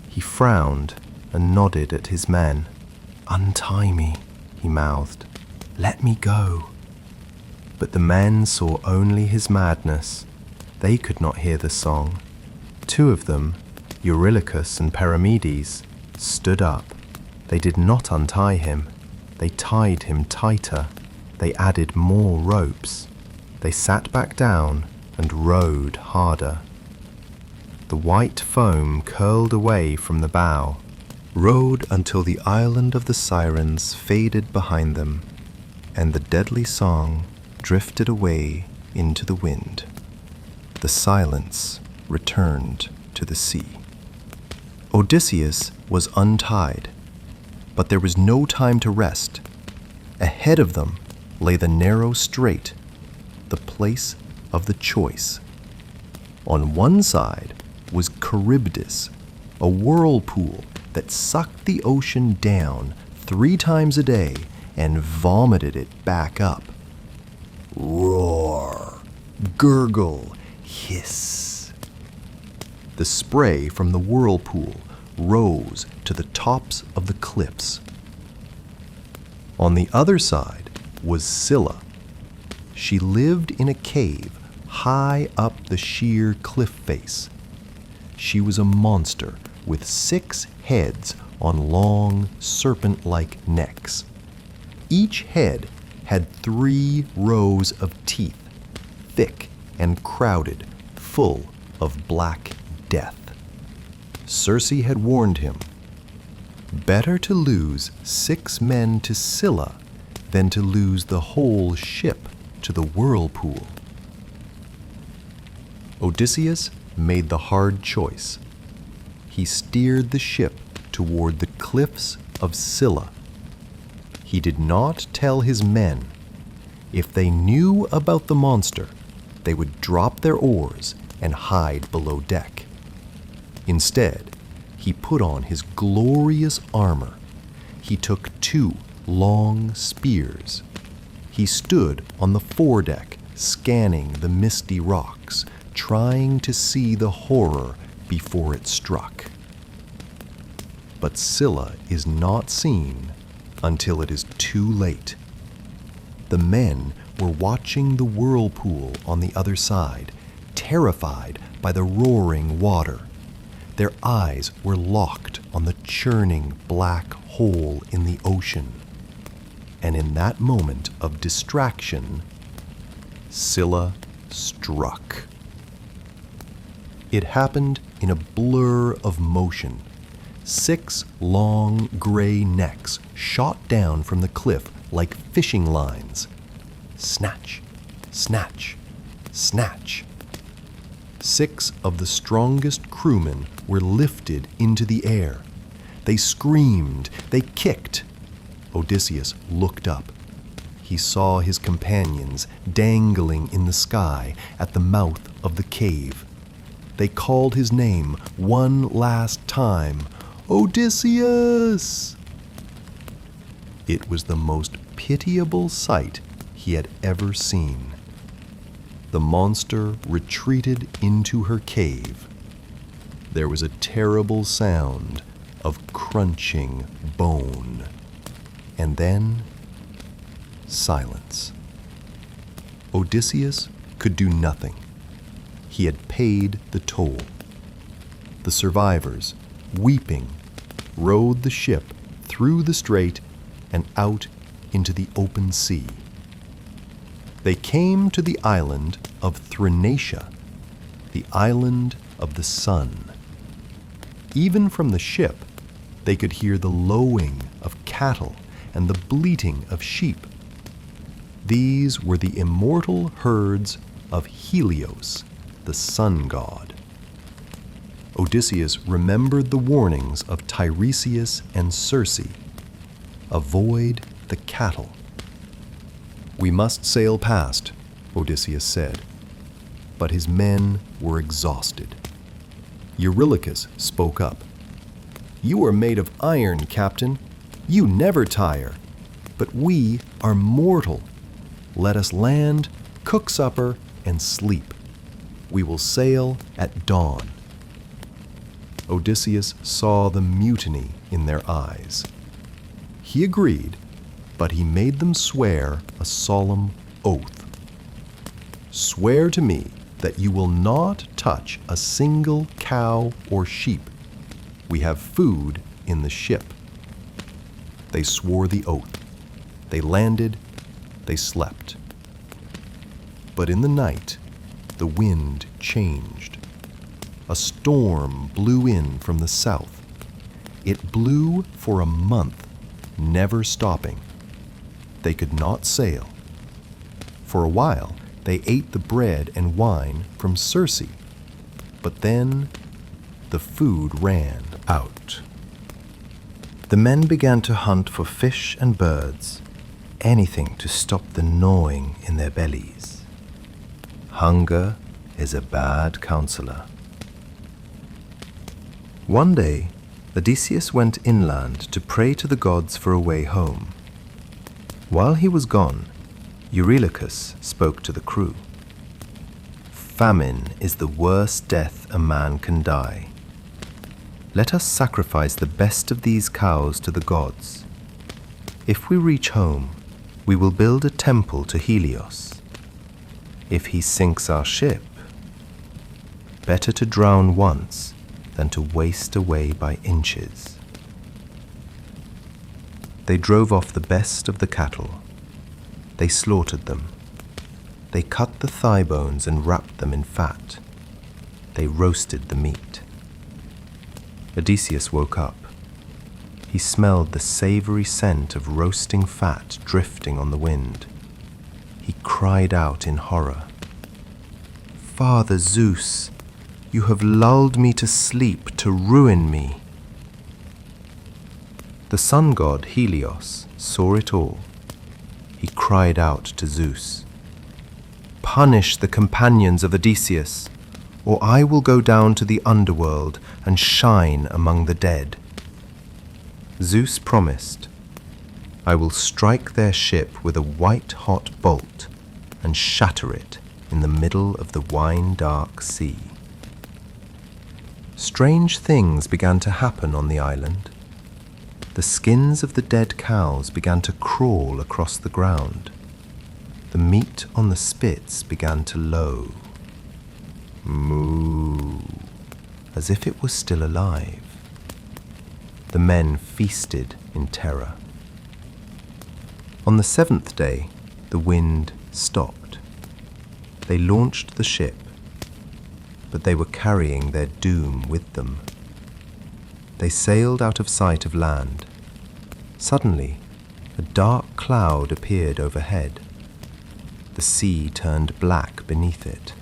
He frowned and nodded at his men. "Untie me," he mouthed. "Let me go." But the men saw only his madness. They could not hear the song. Two of them, Eurylochus and Perimedes, stood up. They did not untie him. They tied him tighter. They added more ropes. They sat back down and rowed harder. The white foam curled away from the bow, rowed until the island of the Sirens faded behind them, and the deadly song drifted away into the wind. The silence returned to the sea. Odysseus was untied, but there was no time to rest. Ahead of them lay the narrow strait, the place of the choice. On one side was Charybdis, a whirlpool that sucked the ocean down 3 times a day and vomited it back up. Roar, gurgle, hiss. The spray from the whirlpool rose to the tops of the cliffs. On the other side was Scylla. She lived in a cave high up the sheer cliff face. She was a monster with 6 heads on long, serpent-like necks. Each head had 3 rows of teeth, thick and crowded, full of black death. Circe had warned him, better to lose 6 men to Scylla than to lose the whole ship to the whirlpool. Odysseus made the hard choice. He steered the ship toward the cliffs of Scylla. He did not tell his men. If they knew about the monster, they would drop their oars and hide below deck. Instead, he put on his glorious armor. He took 2 long spears. He stood on the foredeck, scanning the misty rocks, trying to see the horror before it struck. But Scylla is not seen until it is too late. The men were watching the whirlpool on the other side, terrified by the roaring water. Their eyes were locked on the churning black hole in the ocean. And in that moment of distraction, Scylla struck. It happened in a blur of motion. 6 long gray necks shot down from the cliff like fishing lines. Snatch, snatch, snatch. 6 of the strongest crewmen were lifted into the air. They screamed, they kicked. Odysseus looked up. He saw his companions dangling in the sky at the mouth of the cave. They called his name one last time, Odysseus! It was the most pitiable sight he had ever seen. The monster retreated into her cave. There was a terrible sound of crunching bone. And then, silence. Odysseus could do nothing. He had paid the toll. The survivors, weeping, rowed the ship through the strait and out into the open sea. They came to the island of Thrinacia, the island of the sun. Even from the ship, they could hear the lowing of cattle and the bleating of sheep. These were the immortal herds of Helios, the sun god. Odysseus remembered the warnings of Tiresias and Circe. Avoid the cattle. "We must sail past," Odysseus said. But his men were exhausted. Eurylochus spoke up. "You are made of iron, Captain. You never tire. But we are mortal. Let us land, cook supper, and sleep. We will sail at dawn." Odysseus saw the mutiny in their eyes. He agreed, but he made them swear a solemn oath. "Swear to me that you will not touch a single cow or sheep. We have food in the ship." They swore the oath. They landed, they slept. But in the night, the wind changed. A storm blew in from the south. It blew for a month, never stopping. They could not sail. For a while, they ate the bread and wine from Circe, but then the food ran out. The men began to hunt for fish and birds, anything to stop the gnawing in their bellies. Hunger is a bad counselor. One day, Odysseus went inland to pray to the gods for a way home. While he was gone, Eurylochus spoke to the crew. "Famine is the worst death a man can die. Let us sacrifice the best of these cows to the gods. If we reach home, we will build a temple to Helios. If he sinks our ship, better to drown once than to waste away by inches." They drove off the best of the cattle. They slaughtered them. They cut the thigh bones and wrapped them in fat. They roasted the meat. Odysseus woke up. He smelled the savory scent of roasting fat drifting on the wind. He cried out in horror, "Father Zeus, you have lulled me to sleep to ruin me." The sun god Helios saw it all. He cried out to Zeus, "Punish the companions of Odysseus, or I will go down to the underworld and shine among the dead." Zeus promised, "I will strike their ship with a white-hot bolt and shatter it in the middle of the wine-dark sea." Strange things began to happen on the island. The skins of the dead cows began to crawl across the ground. The meat on the spits began to low, moo, as if it was still alive. The men feasted in terror. On the seventh day, the wind stopped. They launched the ship, but they were carrying their doom with them. They sailed out of sight of land. Suddenly, a dark cloud appeared overhead. The sea turned black beneath it.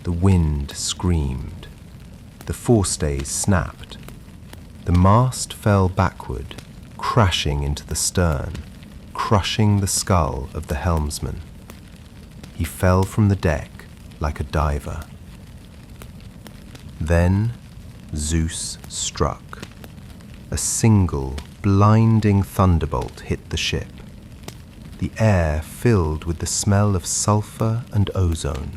The wind screamed. The forestays snapped. The mast fell backward, crashing into the stern, crushing the skull of the helmsman. He fell from the deck like a diver. Then Zeus struck. A single, blinding thunderbolt hit the ship. The air filled with the smell of sulfur and ozone.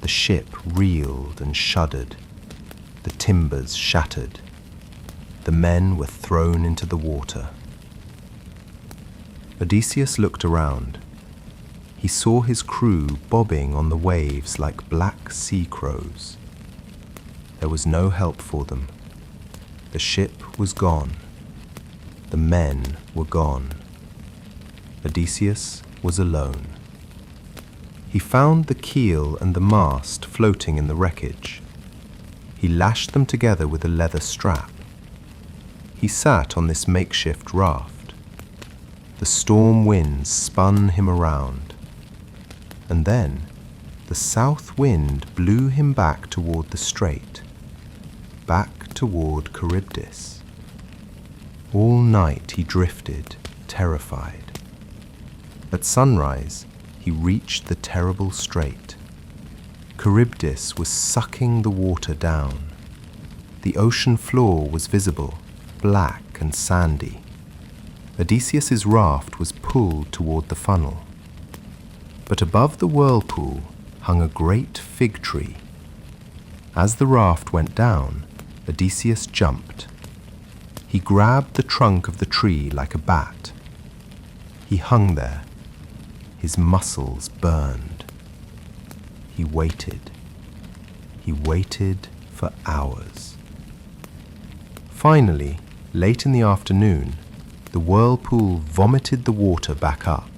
The ship reeled and shuddered. The timbers shattered. The men were thrown into the water. Odysseus looked around. He saw his crew bobbing on the waves like black sea crows. There was no help for them. The ship was gone. The men were gone. Odysseus was alone. He found the keel and the mast floating in the wreckage. He lashed them together with a leather strap. He sat on this makeshift raft. The storm winds spun him around, and then the south wind blew him back toward the strait, back toward Charybdis. All night he drifted, terrified. At sunrise, he reached the terrible strait. Charybdis was sucking the water down. The ocean floor was visible, black and sandy. Odysseus's raft was pulled toward the funnel. But above the whirlpool hung a great fig tree. As the raft went down, Odysseus jumped. He grabbed the trunk of the tree like a bat. He hung there. His muscles burned. He waited. He waited for hours. Finally, late in the afternoon, the whirlpool vomited the water back up.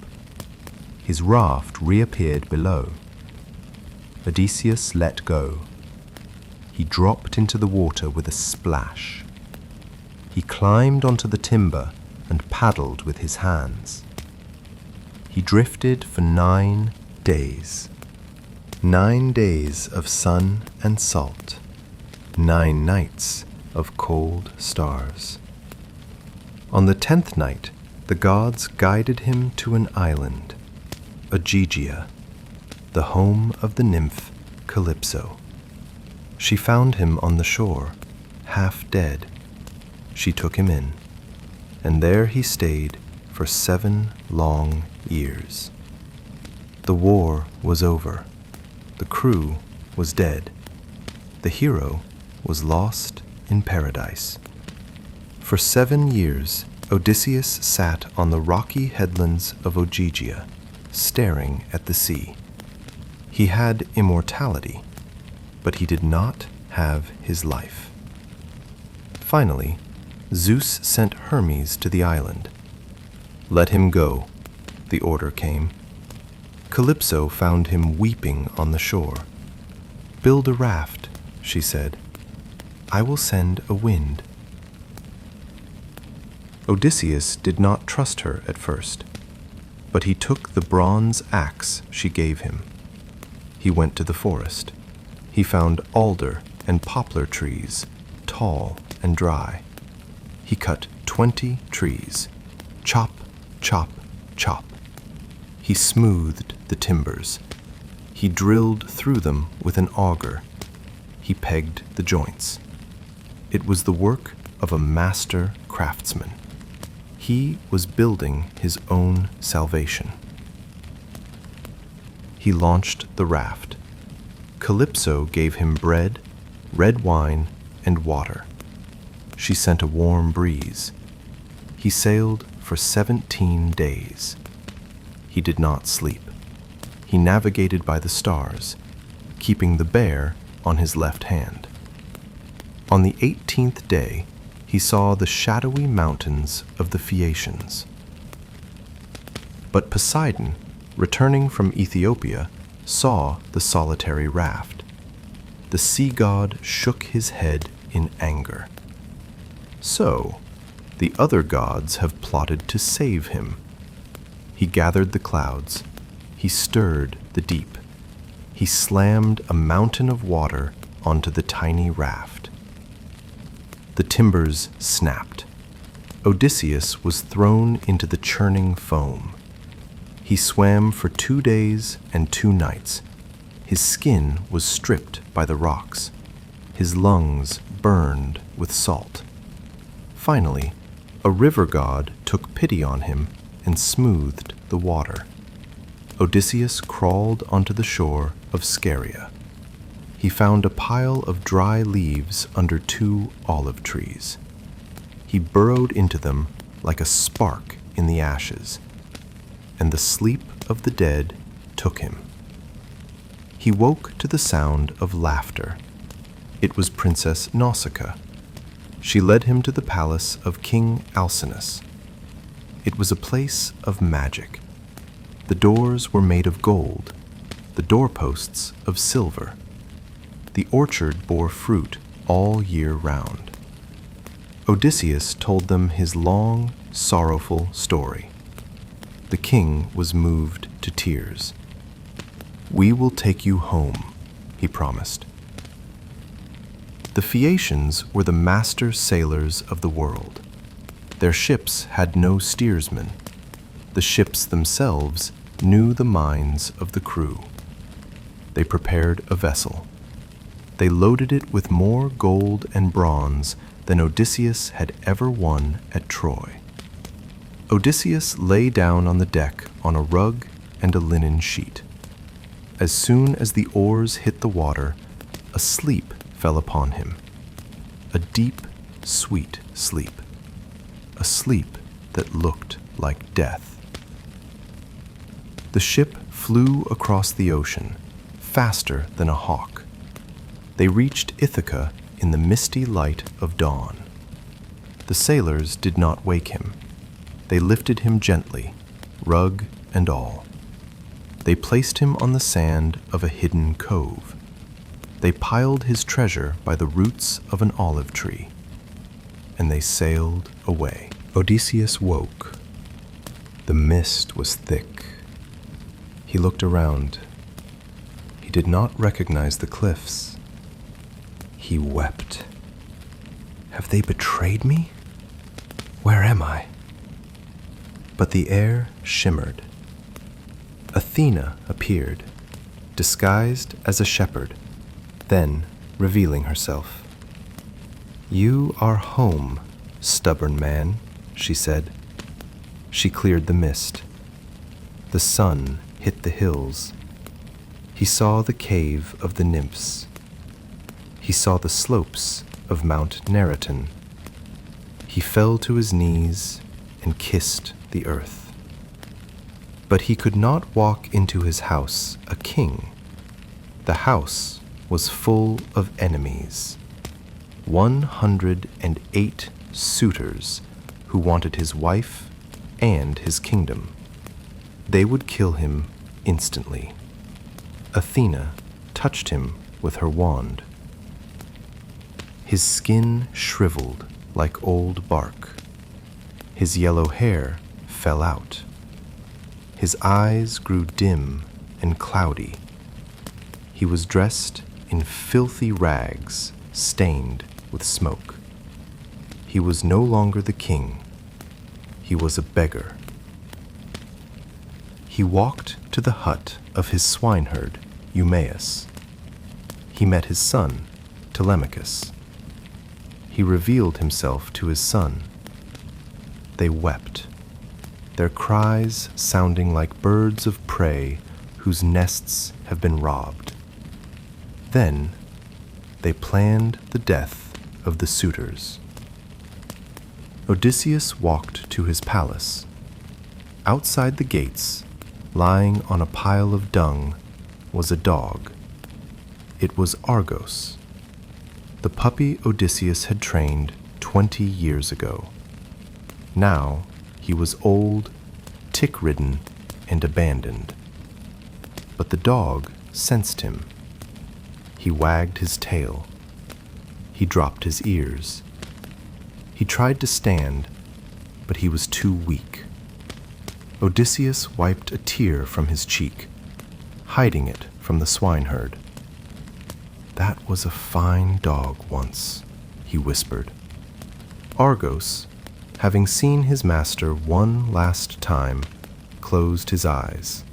His raft reappeared below. Odysseus let go. He dropped into the water with a splash. He climbed onto the timber and paddled with his hands. He drifted for 9 days. 9 days of sun and salt. 9 nights of cold stars. On the 10th night, the gods guided him to an island, Ogygia, the home of the nymph Calypso. She found him on the shore, half dead. She took him in, and there he stayed for 7 long years. The war was over. The crew was dead. The hero was lost in paradise. For 7 years, Odysseus sat on the rocky headlands of Ogygia, staring at the sea. He had immortality, but he did not have his life. Finally, Zeus sent Hermes to the island. "Let him go," the order came. Calypso found him weeping on the shore. "Build a raft," she said. "I will send a wind." Odysseus did not trust her at first, but he took the bronze axe she gave him. He went to the forest. He found alder and poplar trees, tall and dry. He cut 20 trees. Chop, chop, chop. He smoothed the timbers. He drilled through them with an auger. He pegged the joints. It was the work of a master craftsman. He was building his own salvation. He launched the raft. Calypso gave him bread, red wine, and water. She sent a warm breeze. He sailed for 17 days. He did not sleep. He navigated by the stars, keeping the bear on his left hand. On the 18th day, he saw the shadowy mountains of the Phaeacians. But Poseidon, returning from Ethiopia, saw the solitary raft. The sea god shook his head in anger. "So, the other gods have plotted to save him." He gathered the clouds. He stirred the deep. He slammed a mountain of water onto the tiny raft. The timbers snapped. Odysseus was thrown into the churning foam. He swam for 2 days and 2 nights. His skin was stripped by the rocks. His lungs burned with salt. Finally, a river god took pity on him and smoothed the water. Odysseus crawled onto the shore of Scheria. He found a pile of dry leaves under 2 olive trees. He burrowed into them like a spark in the ashes, and the sleep of the dead took him. He woke to the sound of laughter. It was Princess Nausicaa. She led him to the palace of King Alcinous. It was a place of magic. The doors were made of gold, the doorposts of silver. The orchard bore fruit all year round. Odysseus told them his long, sorrowful story. The king was moved to tears. "We will take you home," he promised. The Phaeacians were the master sailors of the world. Their ships had no steersman. The ships themselves knew the minds of the crew. They prepared a vessel. They loaded it with more gold and bronze than Odysseus had ever won at Troy. Odysseus lay down on the deck on a rug and a linen sheet. As soon as the oars hit the water, a sleep fell upon him. A deep, sweet sleep. A sleep that looked like death. The ship flew across the ocean, faster than a hawk. They reached Ithaca in the misty light of dawn. The sailors did not wake him. They lifted him gently, rug and all. They placed him on the sand of a hidden cove. They piled his treasure by the roots of an olive tree, and they sailed away. Odysseus woke. The mist was thick. He looked around. He did not recognize the cliffs. He wept. Have they betrayed me? Where am I? But the air shimmered. Athena appeared, disguised as a shepherd, then revealing herself. "You are home, stubborn man," she said. She cleared the mist. The sun hit the hills. He saw the cave of the nymphs. He saw the slopes of Mount Neriton. He fell to his knees and kissed the earth. But he could not walk into his house a king. The house was full of enemies. 108 suitors who wanted his wife and his kingdom. They would kill him instantly. Athena touched him with her wand. His skin shriveled like old bark. His yellow hair fell out. His eyes grew dim and cloudy. He was dressed in filthy rags stained with smoke. He was no longer the king. He was a beggar. He walked to the hut of his swineherd, Eumaeus. He met his son, Telemachus. He revealed himself to his son. They wept, their cries sounding like birds of prey whose nests have been robbed. Then they planned the death of the suitors. Odysseus walked to his palace. Outside the gates, lying on a pile of dung, was a dog. It was Argos, the puppy Odysseus had trained 20 years ago. Now he was old, tick-ridden, and abandoned. But the dog sensed him. He wagged his tail. He dropped his ears. He tried to stand, but he was too weak. Odysseus wiped a tear from his cheek, hiding it from the swineherd. "That was a fine dog once," he whispered. Argos, having seen his master one last time, closed his eyes.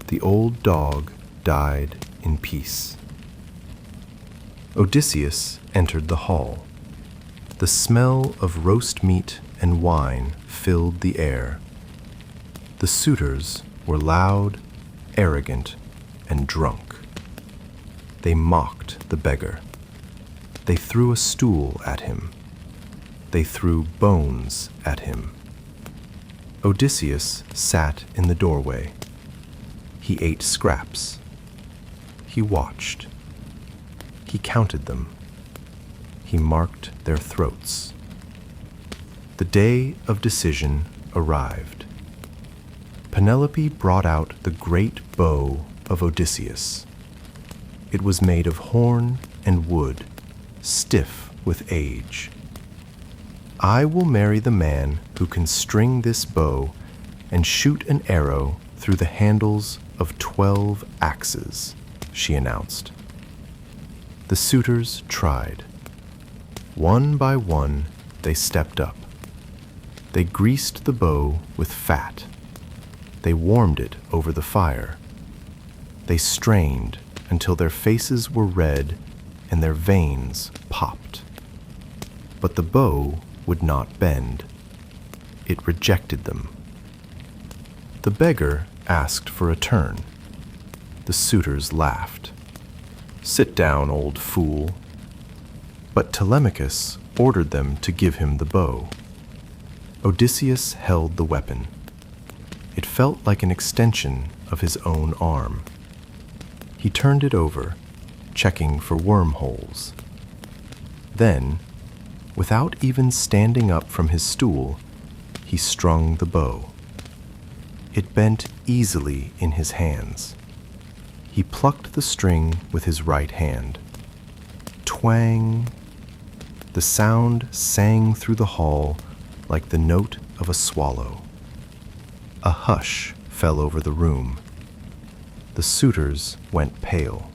The old dog died in peace. Odysseus entered the hall. The smell of roast meat and wine filled the air. The suitors were loud, arrogant, and drunk. They mocked the beggar. They threw a stool at him. They threw bones at him. Odysseus sat in the doorway. He ate scraps. He watched. He counted them. He marked their throats. The day of decision arrived. Penelope brought out the great bow of Odysseus. It was made of horn and wood, stiff with age. "I will marry the man who can string this bow and shoot an arrow through the handles of 12 axes," she announced. The suitors tried. One by one, they stepped up. They greased the bow with fat. They warmed it over the fire. They strained until their faces were red and their veins popped. But the bow would not bend. It rejected them. The beggar asked for a turn. The suitors laughed. "Sit down, old fool." But Telemachus ordered them to give him the bow. Odysseus held the weapon. It felt like an extension of his own arm. He turned it over, checking for wormholes. Then, without even standing up from his stool, he strung the bow. It bent easily in his hands. He plucked the string with his right hand. Twang! The sound sang through the hall like the note of a swallow. A hush fell over the room. The suitors went pale.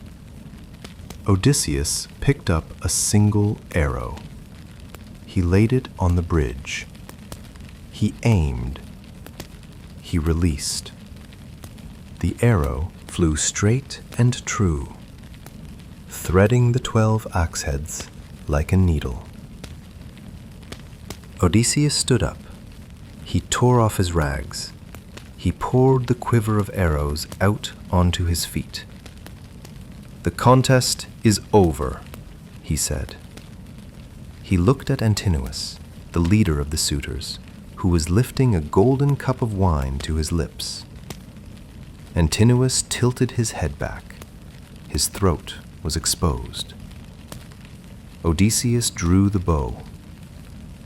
Odysseus picked up a single arrow. He laid it on the bridge. He aimed. He released. The arrow flew straight and true, threading the 12 axe heads like a needle. Odysseus stood up. He tore off his rags. He poured the quiver of arrows out onto his feet. "The contest is over," he said. He looked at Antinous, the leader of the suitors, who was lifting a golden cup of wine to his lips. Antinous tilted his head back. His throat was exposed. Odysseus drew the bow.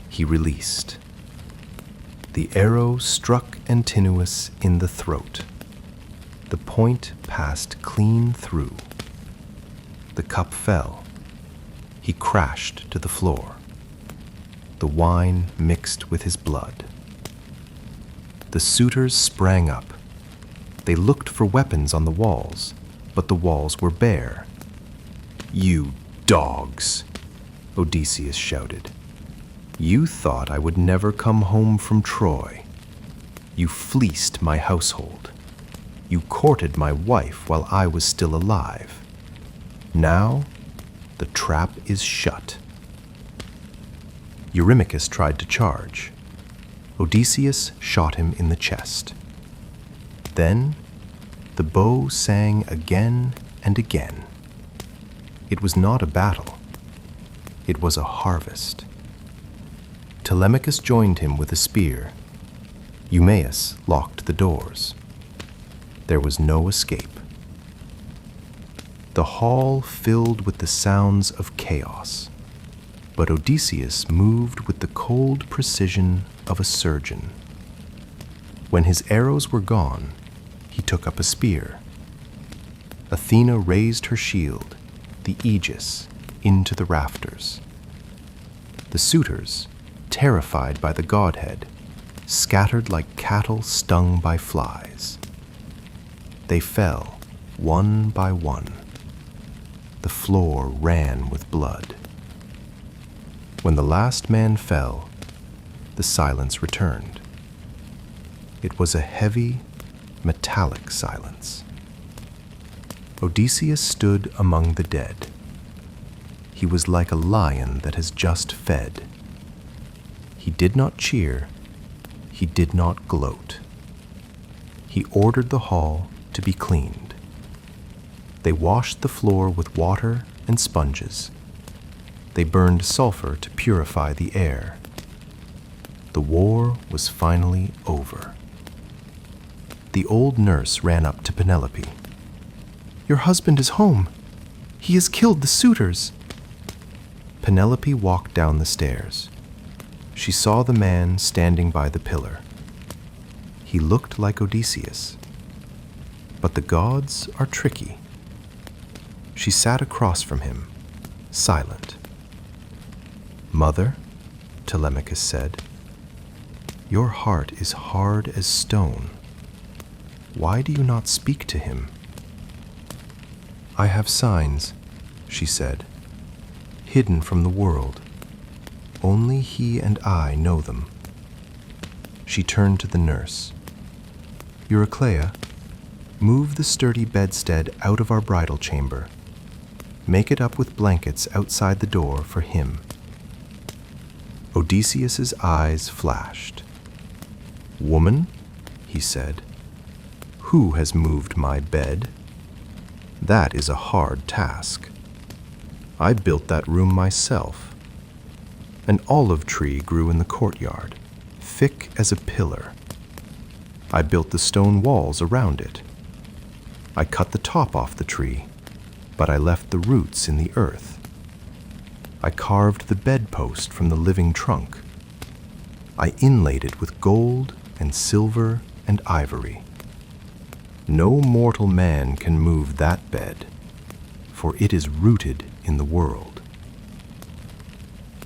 He released. The arrow struck Antinous in the throat. The point passed clean through. The cup fell. He crashed to the floor. The wine mixed with his blood. The suitors sprang up. They looked for weapons on the walls, but the walls were bare. "You dogs!" Odysseus shouted. "You thought I would never come home from Troy. You fleeced my household. You courted my wife while I was still alive. Now, the trap is shut." Eurymachus tried to charge. Odysseus shot him in the chest. Then, the bow sang again and again. It was not a battle. It was a harvest. Telemachus joined him with a spear. Eumaeus locked the doors. There was no escape. The hall filled with the sounds of chaos, but Odysseus moved with the cold precision of a surgeon. When his arrows were gone, he took up a spear. Athena raised her shield, the aegis, into the rafters. The suitors, terrified by the godhead, scattered like cattle stung by flies. They fell, one by one. The floor ran with blood. When the last man fell, the silence returned. It was a heavy, metallic silence. Odysseus stood among the dead. He was like a lion that has just fed. He did not cheer. He did not gloat. He ordered the hall to be cleaned. They washed the floor with water and sponges. They burned sulfur to purify the air. The war was finally over. The old nurse ran up to Penelope. "Your husband is home. He has killed the suitors." Penelope walked down the stairs. She saw the man standing by the pillar. He looked like Odysseus. But the gods are tricky. She sat across from him, silent. "Mother," Telemachus said, Your heart is hard as stone. Why do you not speak to him?" "I have signs," she said, "hidden from the world. Only he and I know them." She turned to the nurse. "Eurycleia, move the sturdy bedstead out of our bridal chamber. Make it up with blankets outside the door for him." Odysseus's eyes flashed. "Woman," he said, "who has moved my bed? That is a hard task. I built that room myself. An olive tree grew in the courtyard, thick as a pillar. I built the stone walls around it. I cut the top off the tree, but I left the roots in the earth. I carved the bedpost from the living trunk. I inlaid it with gold and silver and ivory. No mortal man can move that bed, for it is rooted in the world."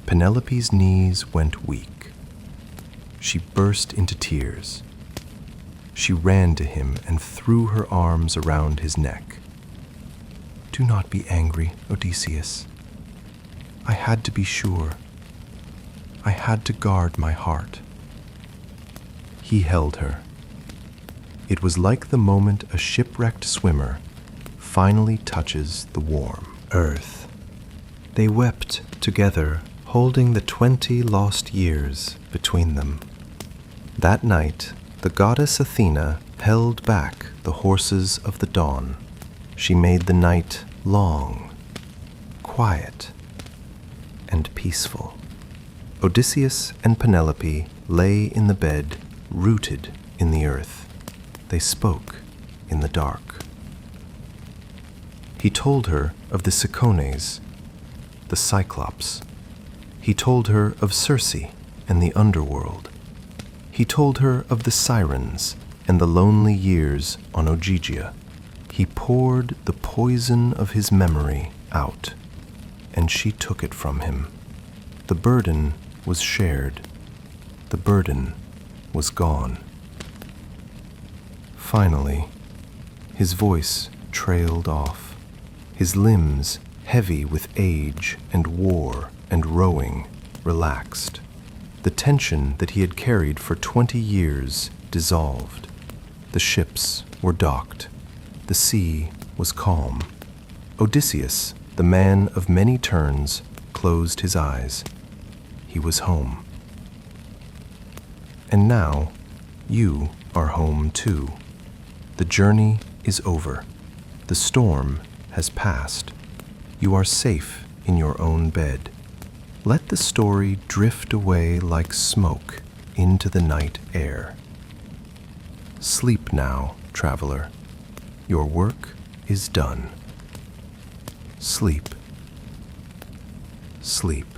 Penelope's knees went weak. She burst into tears. She ran to him and threw her arms around his neck. "Do not be angry, Odysseus. I had to be sure. I had to guard my heart." He held her. It was like the moment a shipwrecked swimmer finally touches the warm earth. They wept together, holding the 20 lost years between them. That night, the goddess Athena held back the horses of the dawn. She made the night long, quiet, and peaceful. Odysseus and Penelope lay in the bed, rooted in the earth. They spoke in the dark. He told her of the Cicones, the Cyclops. He told her of Circe and the Underworld. He told her of the Sirens and the lonely years on Ogygia. He poured the poison of his memory out, and she took it from him. The burden was shared. The burden was gone. Finally, his voice trailed off, his limbs, heavy with age and war and rowing, relaxed. The tension that he had carried for 20 years dissolved. The ships were docked. The sea was calm. Odysseus, the man of many turns, closed his eyes. He was home. And now, you are home too. The journey is over. The storm has passed. You are safe in your own bed. Let the story drift away like smoke into the night air. Sleep now, traveler. Your work is done. Sleep. Sleep.